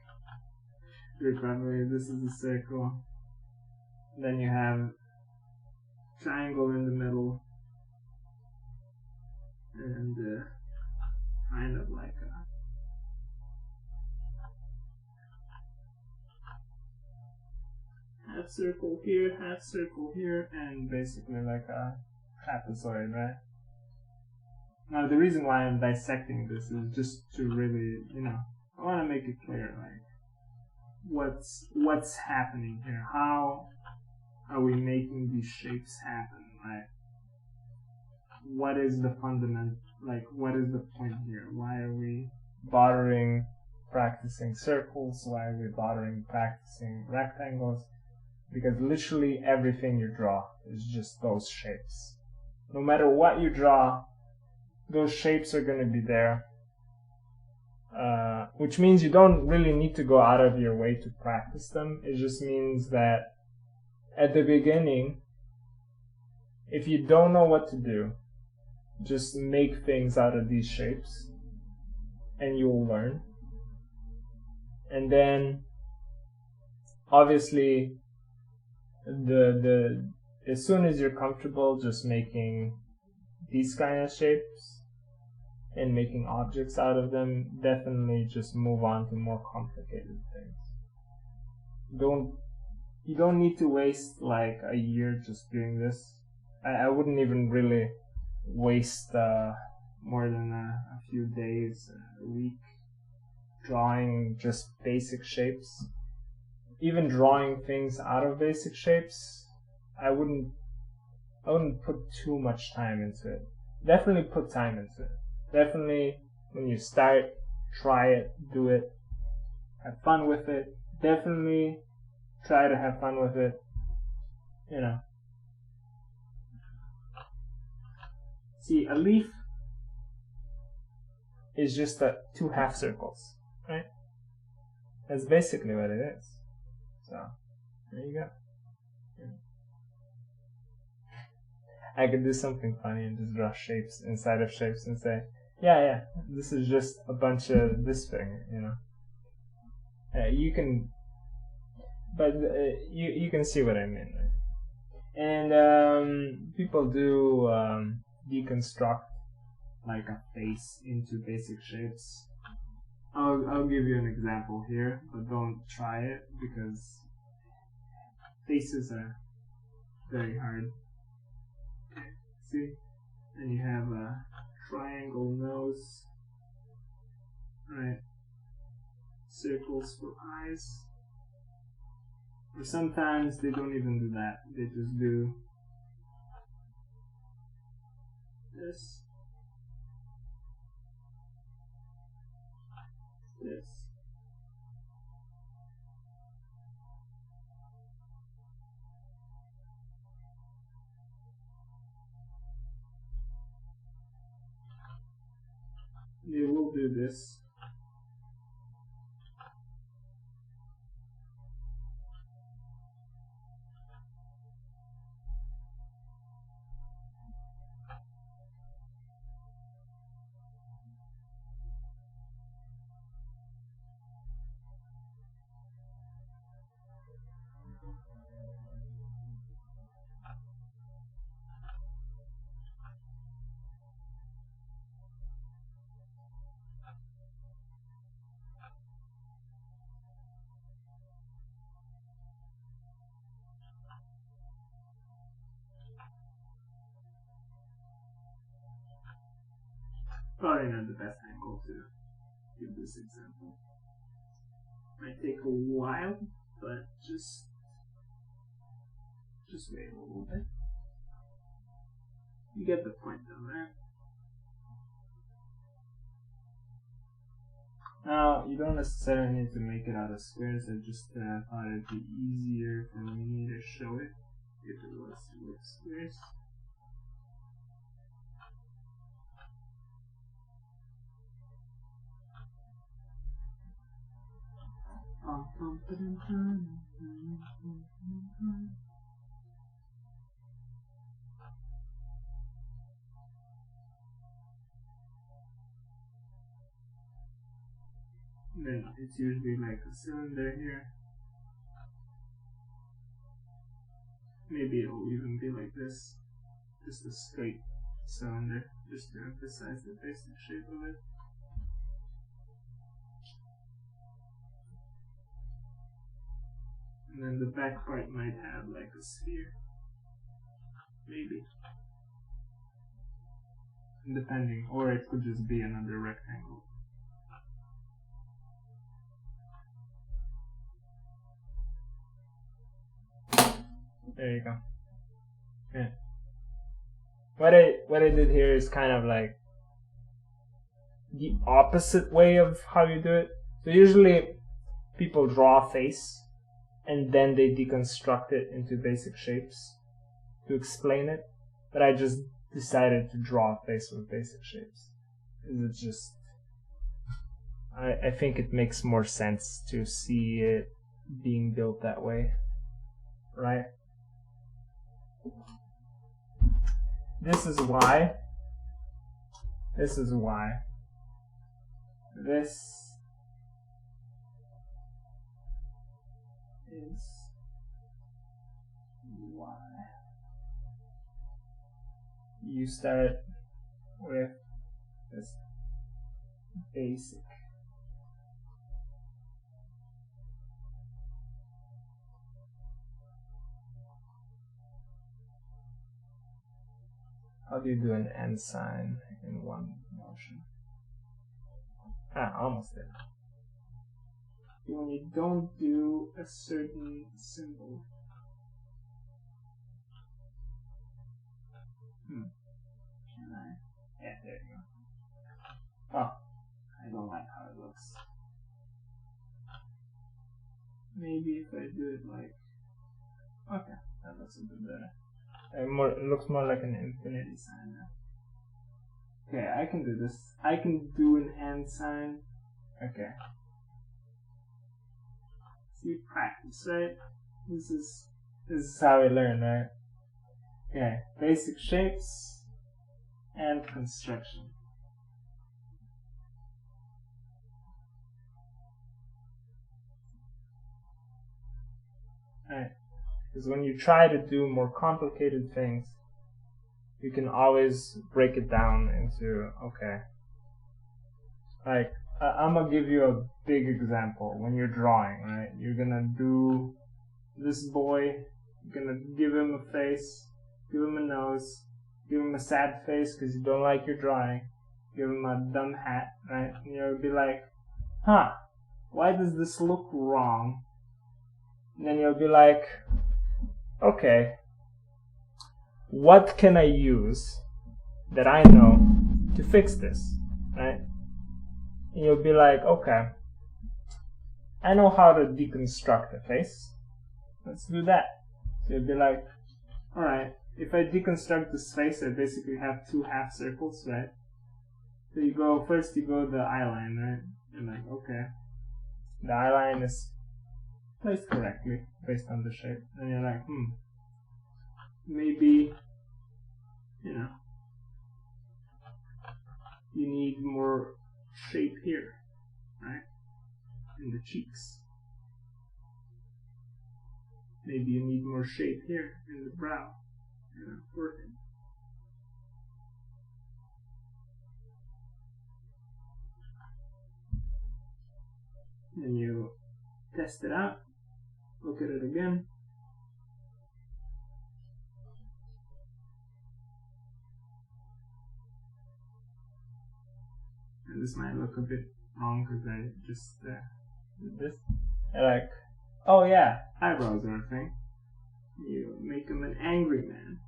do it properly. This is a circle. Then you have triangle in the middle, and kind of like a half circle here, and basically like a trapezoid, right? Now the reason why I'm dissecting this is just to really, I want to make it clear, like, what's happening here? How are we making these shapes happen, right? What is the fundament, like, what is the point here? Why are we bothering practicing circles? Why are we bothering practicing rectangles? Because literally everything you draw is just those shapes. No matter what you draw, those shapes are going to be there. Which means you don't really need to go out of your way to practice them. It just means that at the beginning, if you don't know what to do, just make things out of these shapes and you'll learn. And then obviously as soon as you're comfortable just making these kind of shapes and making objects out of them, definitely just move on to more complicated things. You don't need to waste like a year just doing this. I wouldn't even really waste more than a few days, a week, drawing just basic shapes. Even drawing things out of basic shapes, I wouldn't put too much time into it. Definitely put time into it. Definitely, when you start, try it, do it, have fun with it. Definitely try to have fun with it. See, a leaf is just two half circles, right? That's basically what it is. So, there you go. I could do something funny and just draw shapes inside of shapes and say, yeah, this is just a bunch of this thing, you can, but you can see what I mean, right? And people do deconstruct like a face into basic shapes. I'll give you an example here, but don't try it because faces are very hard. See? And you have a triangle nose, right? Circles for eyes. Or sometimes they don't even do that. They just do this, this. do this. Probably not the best angle to give this example. Might take a while, but just wait a little bit. You get the point though, right? Now, you don't necessarily need to make it out of squares. I just thought it'd be easier for me to show it if it was with squares. Then it's usually like a cylinder here. Maybe it'll even be like this, just a straight cylinder, just to emphasize the basic shape of it. And then the back part might have like a sphere, maybe, depending, or it could just be another rectangle. There you go. Yeah. What I did here is kind of like the opposite way of how you do it. So usually people draw a face and then they deconstruct it into basic shapes to explain it. But I just decided to draw a face with basic shapes. It's just, I think it makes more sense to see it being built that way, right? This is why this is why you start with this basic. How do you do an and sign in one motion? Almost did. When you don't do a certain symbol. Can I? Yeah, there you go. Oh, I don't like how it looks. Maybe if I do it like, okay, that looks a bit better. It looks more like an infinity sign now. Okay, I can do this. I can do an and sign. Okay. See, practice, right? This is how we learn, right? Okay, basic shapes and construction. Alright. Because when you try to do more complicated things, you can always break it down into, okay, like, I'm gonna give you a big example. When you're drawing, right, you're gonna do this boy, you're gonna give him a face, give him a nose, give him a sad face because you don't like your drawing, give him a dumb hat, right, and you'll be like, why does this look wrong? And then you'll be like, okay, what can I use that I know to fix this, right? And you'll be like, okay, I know how to deconstruct a face. Let's do that. So you'll be like, alright, if I deconstruct this face, I basically have two half circles, right? So you go the eye line, right? You're like, okay, the eye line is placed correctly based on the shape. And you're like, maybe, you need more shape here, right? In the cheeks. Maybe you need more shape here in the brow, forehead. Then you test it out, look at it again. And this might look a bit wrong because I just did this. And like, oh yeah, eyebrows are a thing. You make him an angry man.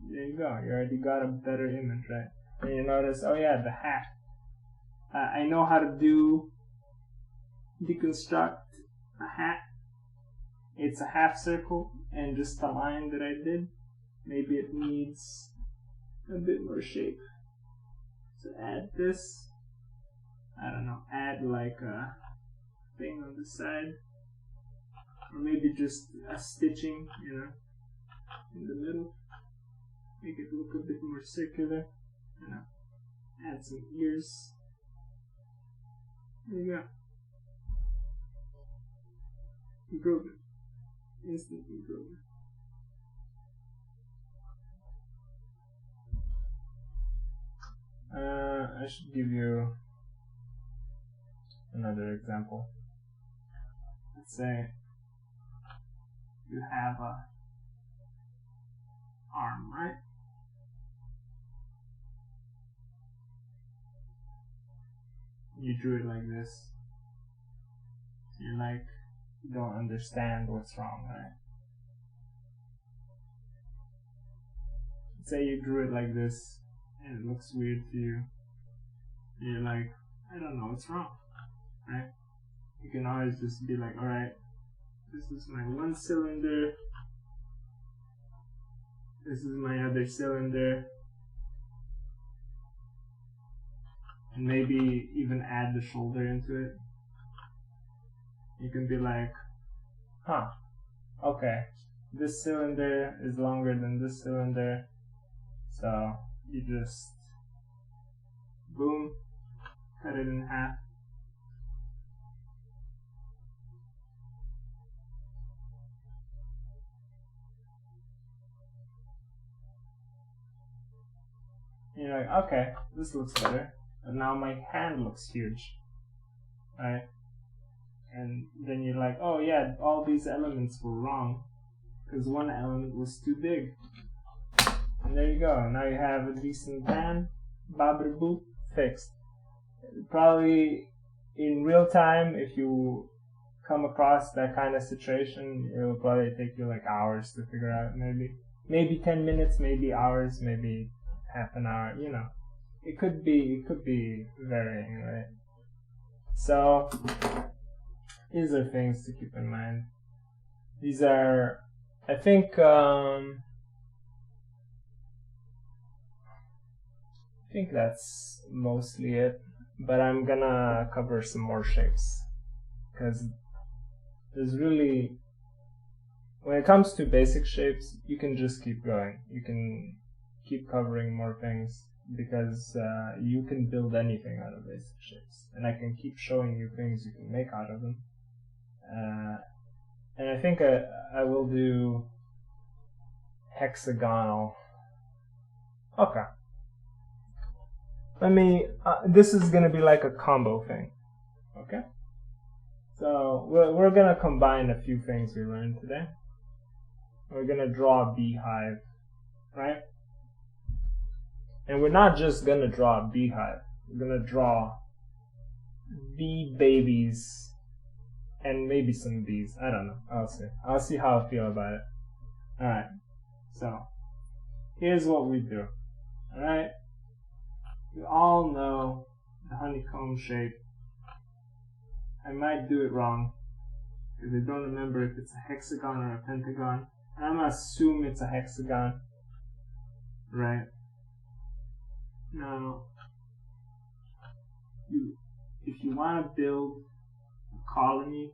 There you go. You already got a better image, right? And you notice, oh yeah, the hat. I know how to deconstruct a hat. It's a half circle and just the line that I did. Maybe it needs a bit more shape. So add this. I don't know, add like a thing on the side. Or maybe just a stitching, in the middle. Make it look a bit more circular. Add some ears. There you go. Improvement. Instant improvement. I should give you another example. Let's say you have a arm, right? You drew it like this. You're like, you don't understand what's wrong, right? Let's say you drew it like this and it looks weird to you. And you're like, I don't know what's wrong, right? You can always just be like, alright, this is my one cylinder, this is my other cylinder, and maybe even add the shoulder into it. You can be like, okay, this cylinder is longer than this cylinder, so you just, boom, cut it in half. And you're like, okay, this looks better, but now my hand looks huge, right? And then you're like, oh yeah, all these elements were wrong because one element was too big. And there you go. Now you have a decent band. Babber boop, fixed. Probably in real time, if you come across that kind of situation, it will probably take you like hours to figure out. Maybe 10 minutes, maybe hours, maybe half an hour. It could be varying, right? So these are things to keep in mind. These are, I think that's mostly it. But I'm gonna cover some more shapes because there's really, when it comes to basic shapes, you can just keep going. You can keep covering more things because you can build anything out of basic shapes, and I can keep showing you things you can make out of them. And I think I will do hexagonal. Okay. This is gonna be like a combo thing. Okay? So we're gonna combine a few things we learned today. We're gonna draw a beehive, right? And we're not just gonna draw a beehive. We're gonna draw bee babies and maybe some bees. I don't know. I'll see how I feel about it. Alright. So here's what we do. Alright? We all know the honeycomb shape. I might do it wrong because I don't remember if it's a hexagon or a pentagon. And I'm gonna assume it's a hexagon. Right? Now, if you want to build a colony,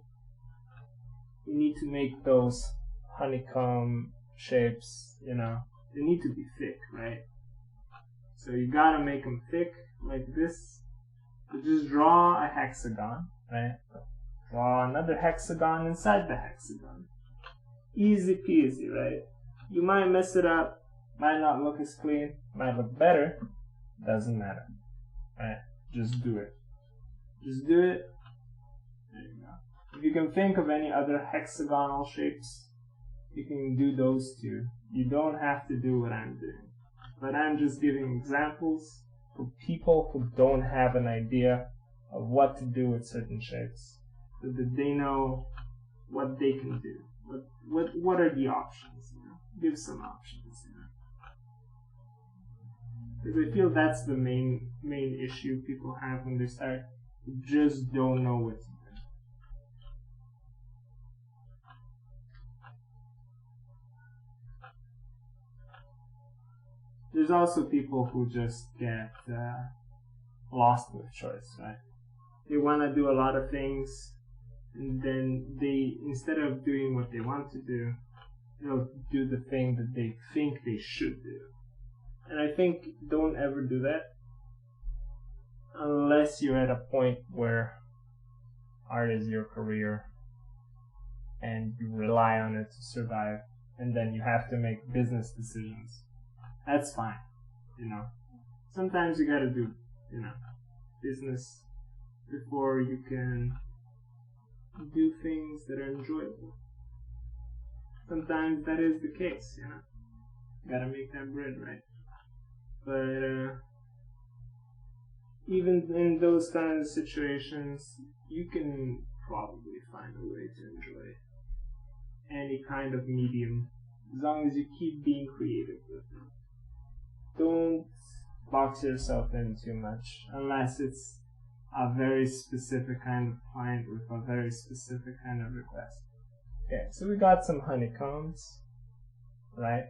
you need to make those honeycomb shapes, you know, they need to be thick, right? So you gotta make them thick like this. So just draw a hexagon, right? Draw another hexagon inside the hexagon. Easy peasy, right? You might mess it up, might not look as clean, might look better, doesn't matter, right? Just do it. Just do it. There you go. If you can think of any other hexagonal shapes, you can do those too. You don't have to do what I'm doing. But I'm just giving examples for people who don't have an idea of what to do with certain shapes, so that they know what they can do. What are the options? You know? Give some options. You know? Because I feel that's the main issue people have when they start. They just don't know what to do. There's also people who just get lost with choice, right? They want to do a lot of things, and then they, instead of doing what they want to do, they'll do the thing that they think they should do. And I think don't ever do that unless you're at a point where art is your career and you rely on it to survive, and then you have to make business decisions. That's fine, you know. Sometimes you gotta do, you know, business before you can do things that are enjoyable. Sometimes that is the case, you know. Gotta make that bread, right? But even in those kinds of situations, you can probably find a way to enjoy any kind of medium, as long as you keep being creative with it. Don't box yourself in too much, unless it's a very specific kind of client with a very specific kind of request. Okay, so we got some honeycombs, right?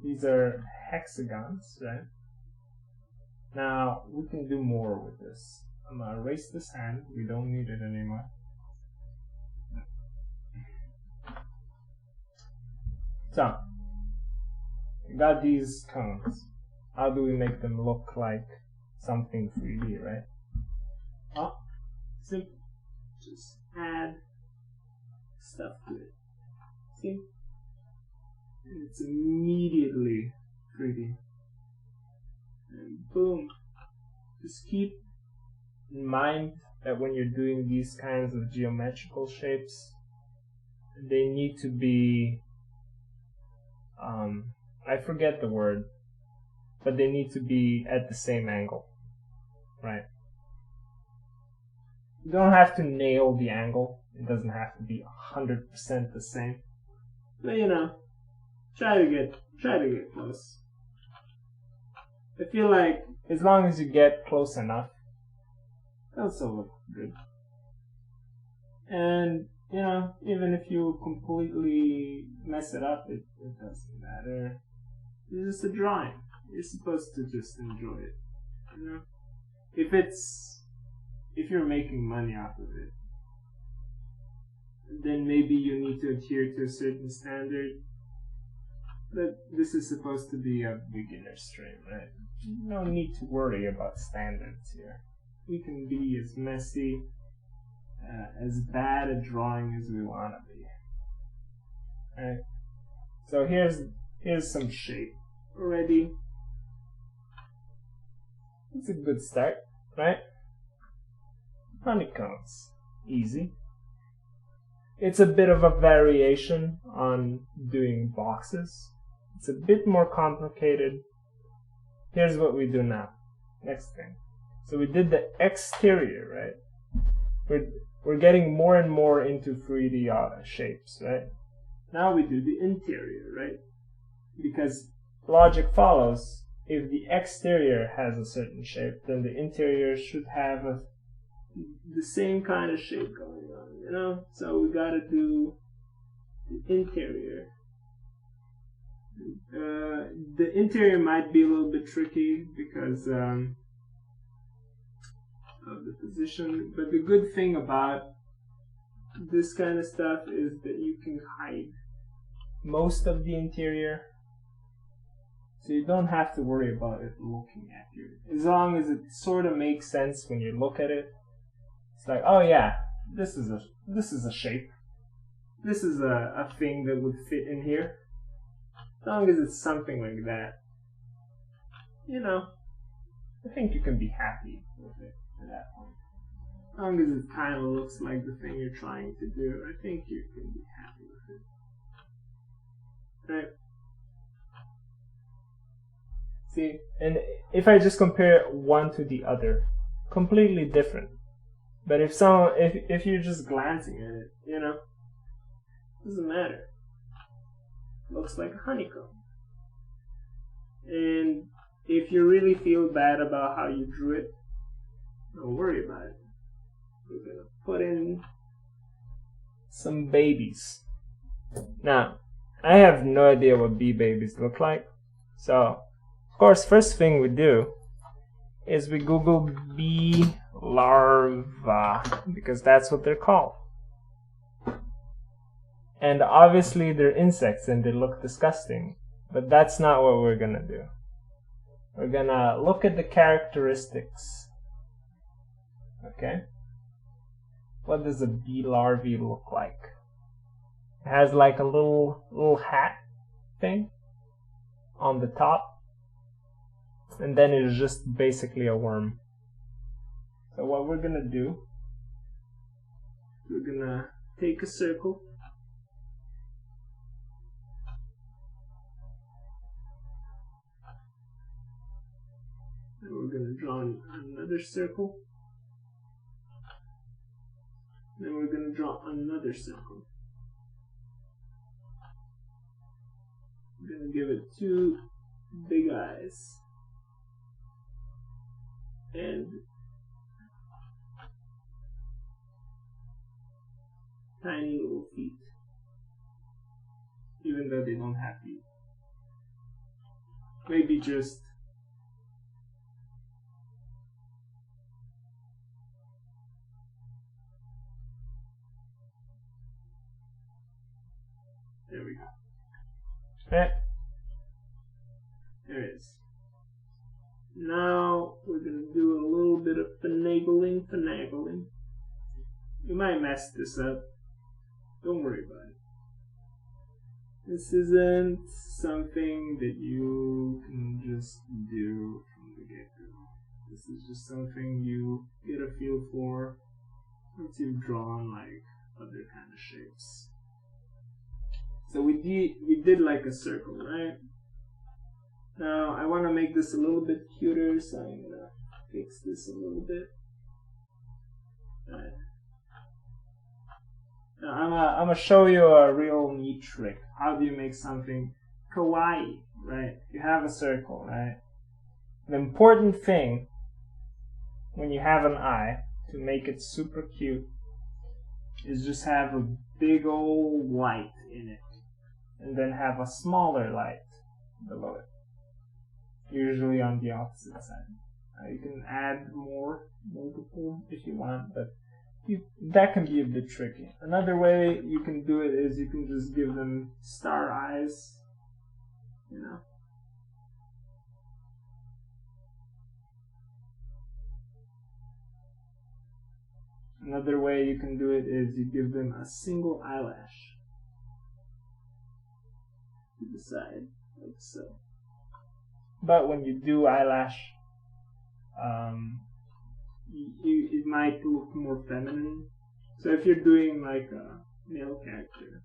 These are hexagons, right? Now, we can do more with this. I'm gonna erase this hand, we don't need it anymore. So, we got these cones. How do we make them look like something 3D, right? Oh, simple. Just add stuff to it. See? And it's immediately 3D. And boom. Just keep in mind that when you're doing these kinds of geometrical shapes, they need to be I forget the word, but they need to be at the same angle, right? You don't have to nail the angle. It doesn't have to be 100% the same. But you know, try to get close. I feel like as long as you get close enough, it'll still look good. And you know, even if you completely mess it up, it doesn't matter. It's just a drawing. You're supposed to just enjoy it. You know? If you're making money off of it, then maybe you need to adhere to a certain standard. But this is supposed to be a beginner stream, right? No need to worry about standards here. We can be as messy, as bad a drawing as we want to be. Alright, so here's some shape already. It's a good start, right? Honeycombs, easy. It's a bit of a variation on doing boxes. It's a bit more complicated. Here's what we do now. Next thing. So we did the exterior, right? We're getting more and more into 3D shapes, right? Now we do the interior, right? Because logic follows, if the exterior has a certain shape, then the interior should have the same kind of shape going on, you know? So we gotta do the interior. The interior might be a little bit tricky because of the position, but the good thing about this kind of stuff is that you can hide most of the interior, so you don't have to worry about it looking accurate. As long as it sort of makes sense when you look at it. It's like, oh yeah, this is a shape. This is a thing that would fit in here. As long as it's something like that, you know, I think you can be happy with it at that point. As long as it kind of looks like the thing you're trying to do, I think you can be happy with it. Right? See, and if I just compare one to the other, completely different. But if you're just glancing at it, you know, doesn't matter. Looks like a honeycomb. And if you really feel bad about how you drew it, don't worry about it. We're gonna put in some babies. Now, I have no idea what bee babies look like. So, of course, first thing we do is we Google bee larva, because that's what they're called. And obviously they're insects and they look disgusting, but that's not what we're gonna do. We're gonna look at the characteristics. Okay? What does a bee larvae look like? It has like a little hat thing on the top, and then it is just basically a worm. So what we're gonna do, we're gonna take a circle, and we're gonna draw another circle, then we're gonna draw another circle. We're gonna give it two big eyes and tiny little feet, even though they don't have feet. Maybe just there we go. Okay. There it is. Now we're gonna do a little bit of finagling. You might mess this up. Don't worry about it. This isn't something that you can just do from the get-go. This is just something you get a feel for once you've drawn like other kind of shapes. So we did like a circle, right? Now I want to make this a little bit cuter, so I'm gonna fix this a little bit. Right. Now I'm gonna show you a real neat trick. How do you make something kawaii, right? You have a circle, right? The important thing when you have an eye to make it super cute is just have a big old light in it, and then have a smaller light below it, usually on the opposite side. You can add multiple if you want, but that can be a bit tricky. Another way you can do it is you can just give them star eyes, you know. Another way you can do it is you give them a single eyelash to the side, like so. But when you do eyelash, it might look more feminine. So if you're doing like a male character,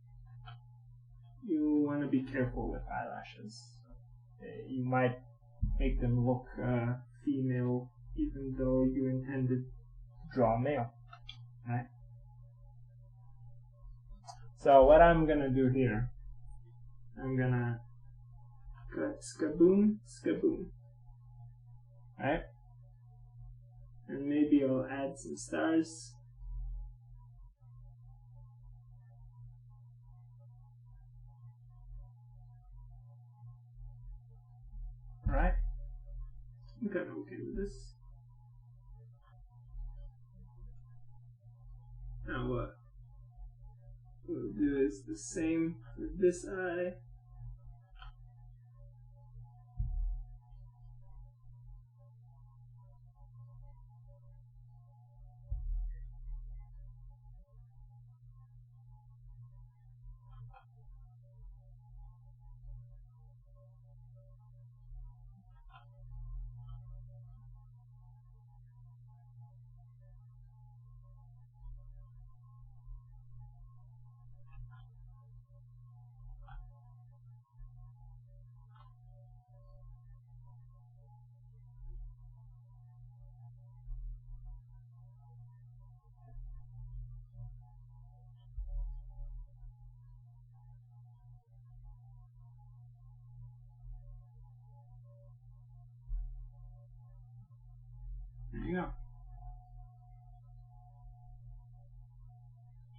you want to be careful with eyelashes. You might make them look female, even though you intended to draw a male. Right? So what I'm gonna do here, I'm gonna cut skaboom, skaboom. Right? And maybe I'll add some stars. Alright? I'm kind of okay with this. Now what we'll do is the same for this eye. There you go.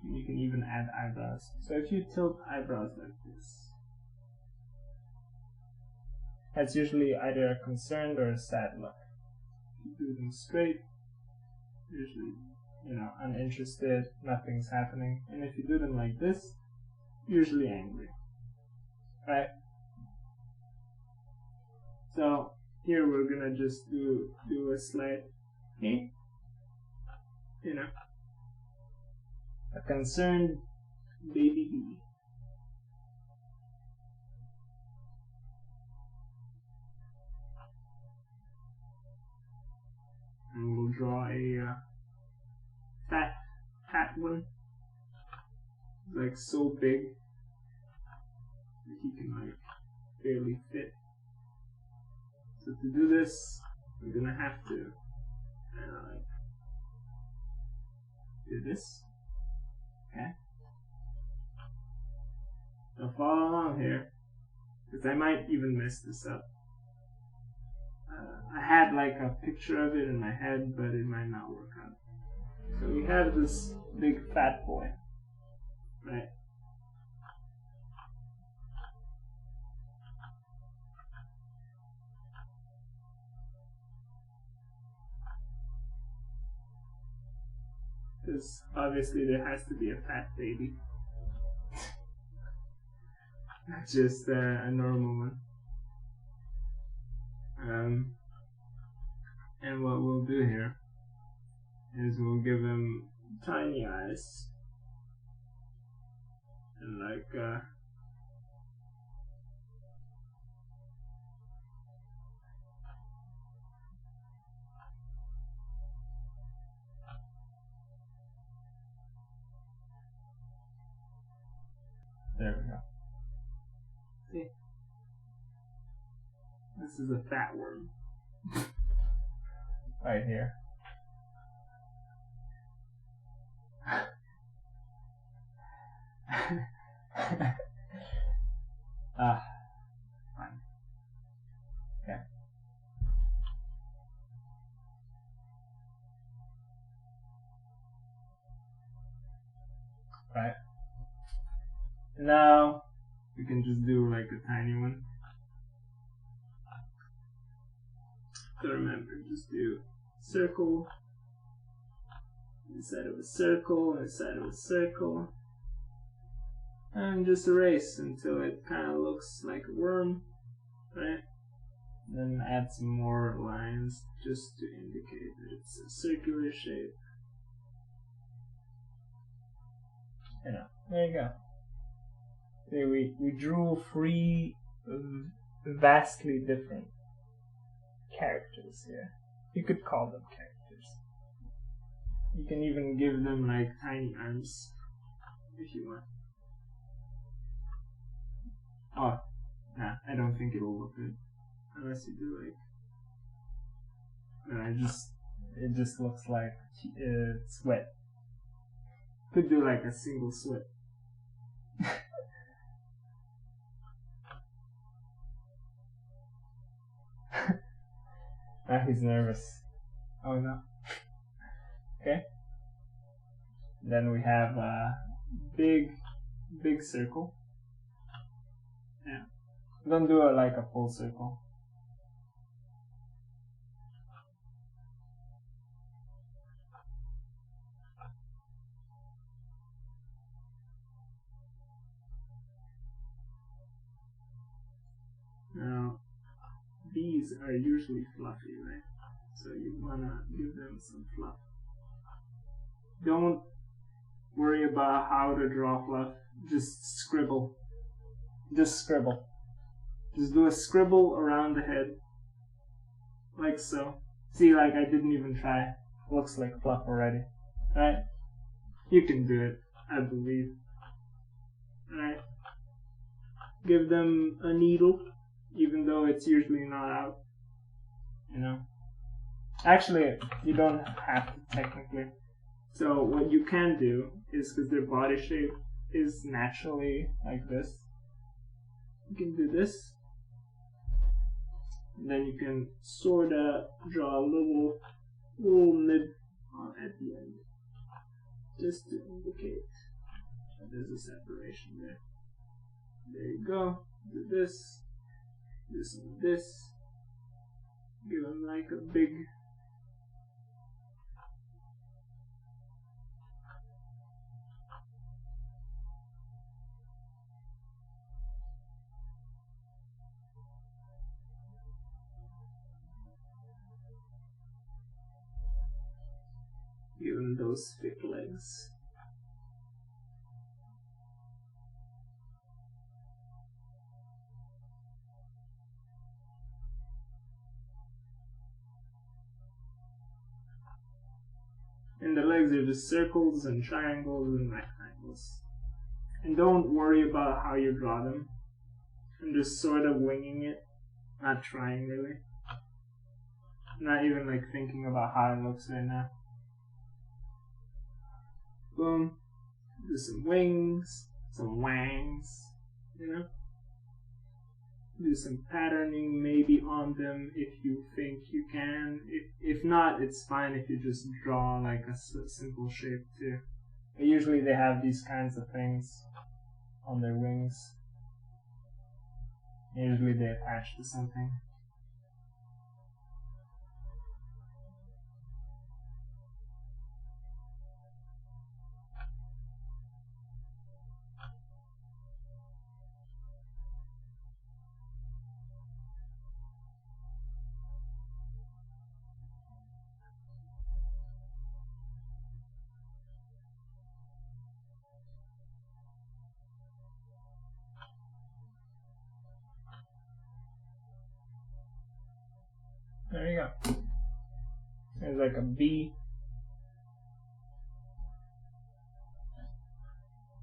And you can even add eyebrows. So if you tilt eyebrows like this, that's usually either a concerned or a sad look. If you do them straight, usually, uninterested, nothing's happening. And if you do them like this, usually angry. Right? So here we're gonna just do a slight, a concerned baby bee. And we'll draw a fat one, like so big that he can like barely fit. So to do this, we're gonna have to do this. Okay. So follow along here, because I might even mess this up. I had like a picture of it in my head, but it might not work out. So we have this big fat boy, right? Because obviously there has to be a fat baby. Not just a normal one. And what we'll do here is we'll give him tiny eyes. And like, there we go. See? This is a fat worm. Right here. Fine. Okay. Right. Now we can just do like a tiny one. So remember, just do circle inside of a circle inside of a circle, and just erase until it kind of looks like a worm, right? Then add some more lines just to indicate that it's a circular shape. There you go. See, we drew three vastly different characters here. You could call them characters. You can even give them like tiny arms if you want. Oh, nah, I don't think it'll look good unless you do like. It just looks like sweat. Could do like a single sweat. He's nervous. Oh no. Okay. Then we have a big circle. Yeah. Don't do it like a full circle. bees are usually fluffy, right? So you wanna give them some fluff. Don't worry about how to draw fluff. Just scribble. Just scribble. Just do a scribble around the head. Like so. See, like I didn't even try. Looks like fluff already. Right? You can do it, I believe. Right? Give them a needle, even though it's usually not out. You know? Actually, you don't have to technically. So what you can do is, because their body shape is naturally like this, you can do this. And then you can sorta draw a little nib at the end, just to indicate that there's a separation there. There you go. Do this. Do some of this. Give them like a big. Give them those thick legs. And the legs are just circles and triangles and rectangles. And don't worry about how you draw them. I'm just sort of winging it, not trying really. Not even like thinking about how it looks right now. Boom. Do some wings, some wangs, you know? Do some patterning maybe on them if you think you can. If not, it's fine if you just draw like a simple shape too. But usually they have these kinds of things on their wings. Usually they attach to something. There you go. There's like a bee.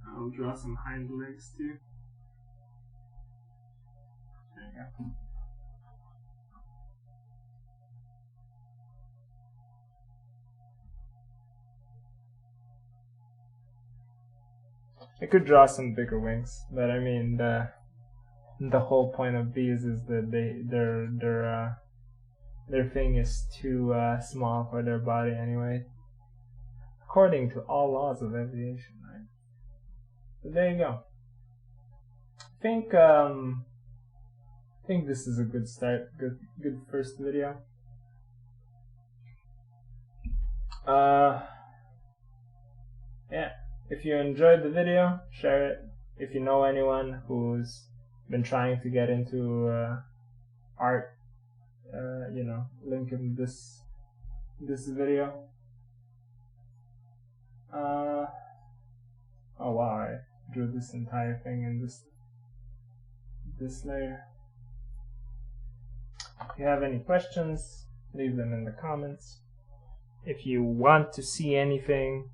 I'll draw some hind legs too. There you go. I could draw some bigger wings, but I mean the whole point of bees is that their thing is too small for their body anyway, according to all laws of aviation, right? So there you go. I think this is a good start, good first video. Yeah, if you enjoyed the video, share it. If you know anyone who's been trying to get into art, you know, link in this video. Oh wow, I drew this entire thing in this layer. If you have any questions, leave them in the comments. If you want to see anything,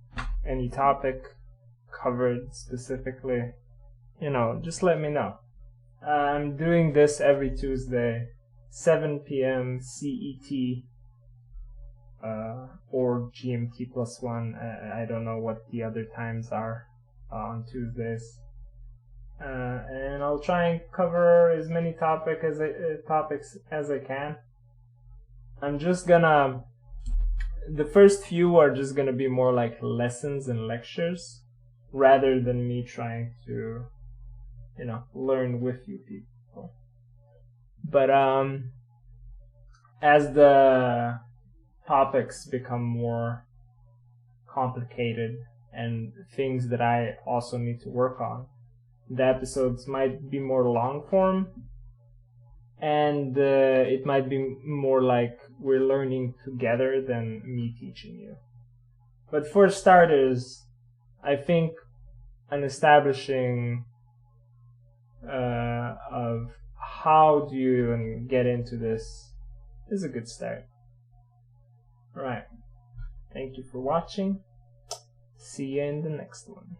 any topic covered specifically, you know, just let me know. I'm doing this every Tuesday, 7 p.m. CET or GMT +1. I don't know what the other times are on Tuesdays. And I'll try and cover as many topics as I can. I'm just gonna... The first few are just gonna be more like lessons and lectures, rather than me trying to, you know, learn with you people. But as the topics become more complicated and things that I also need to work on, the episodes might be more long form, and it might be more like we're learning together than me teaching you. But for starters, I think an establishing of how do you even get into this is a good start. Alright, thank you for watching. See you in the next one.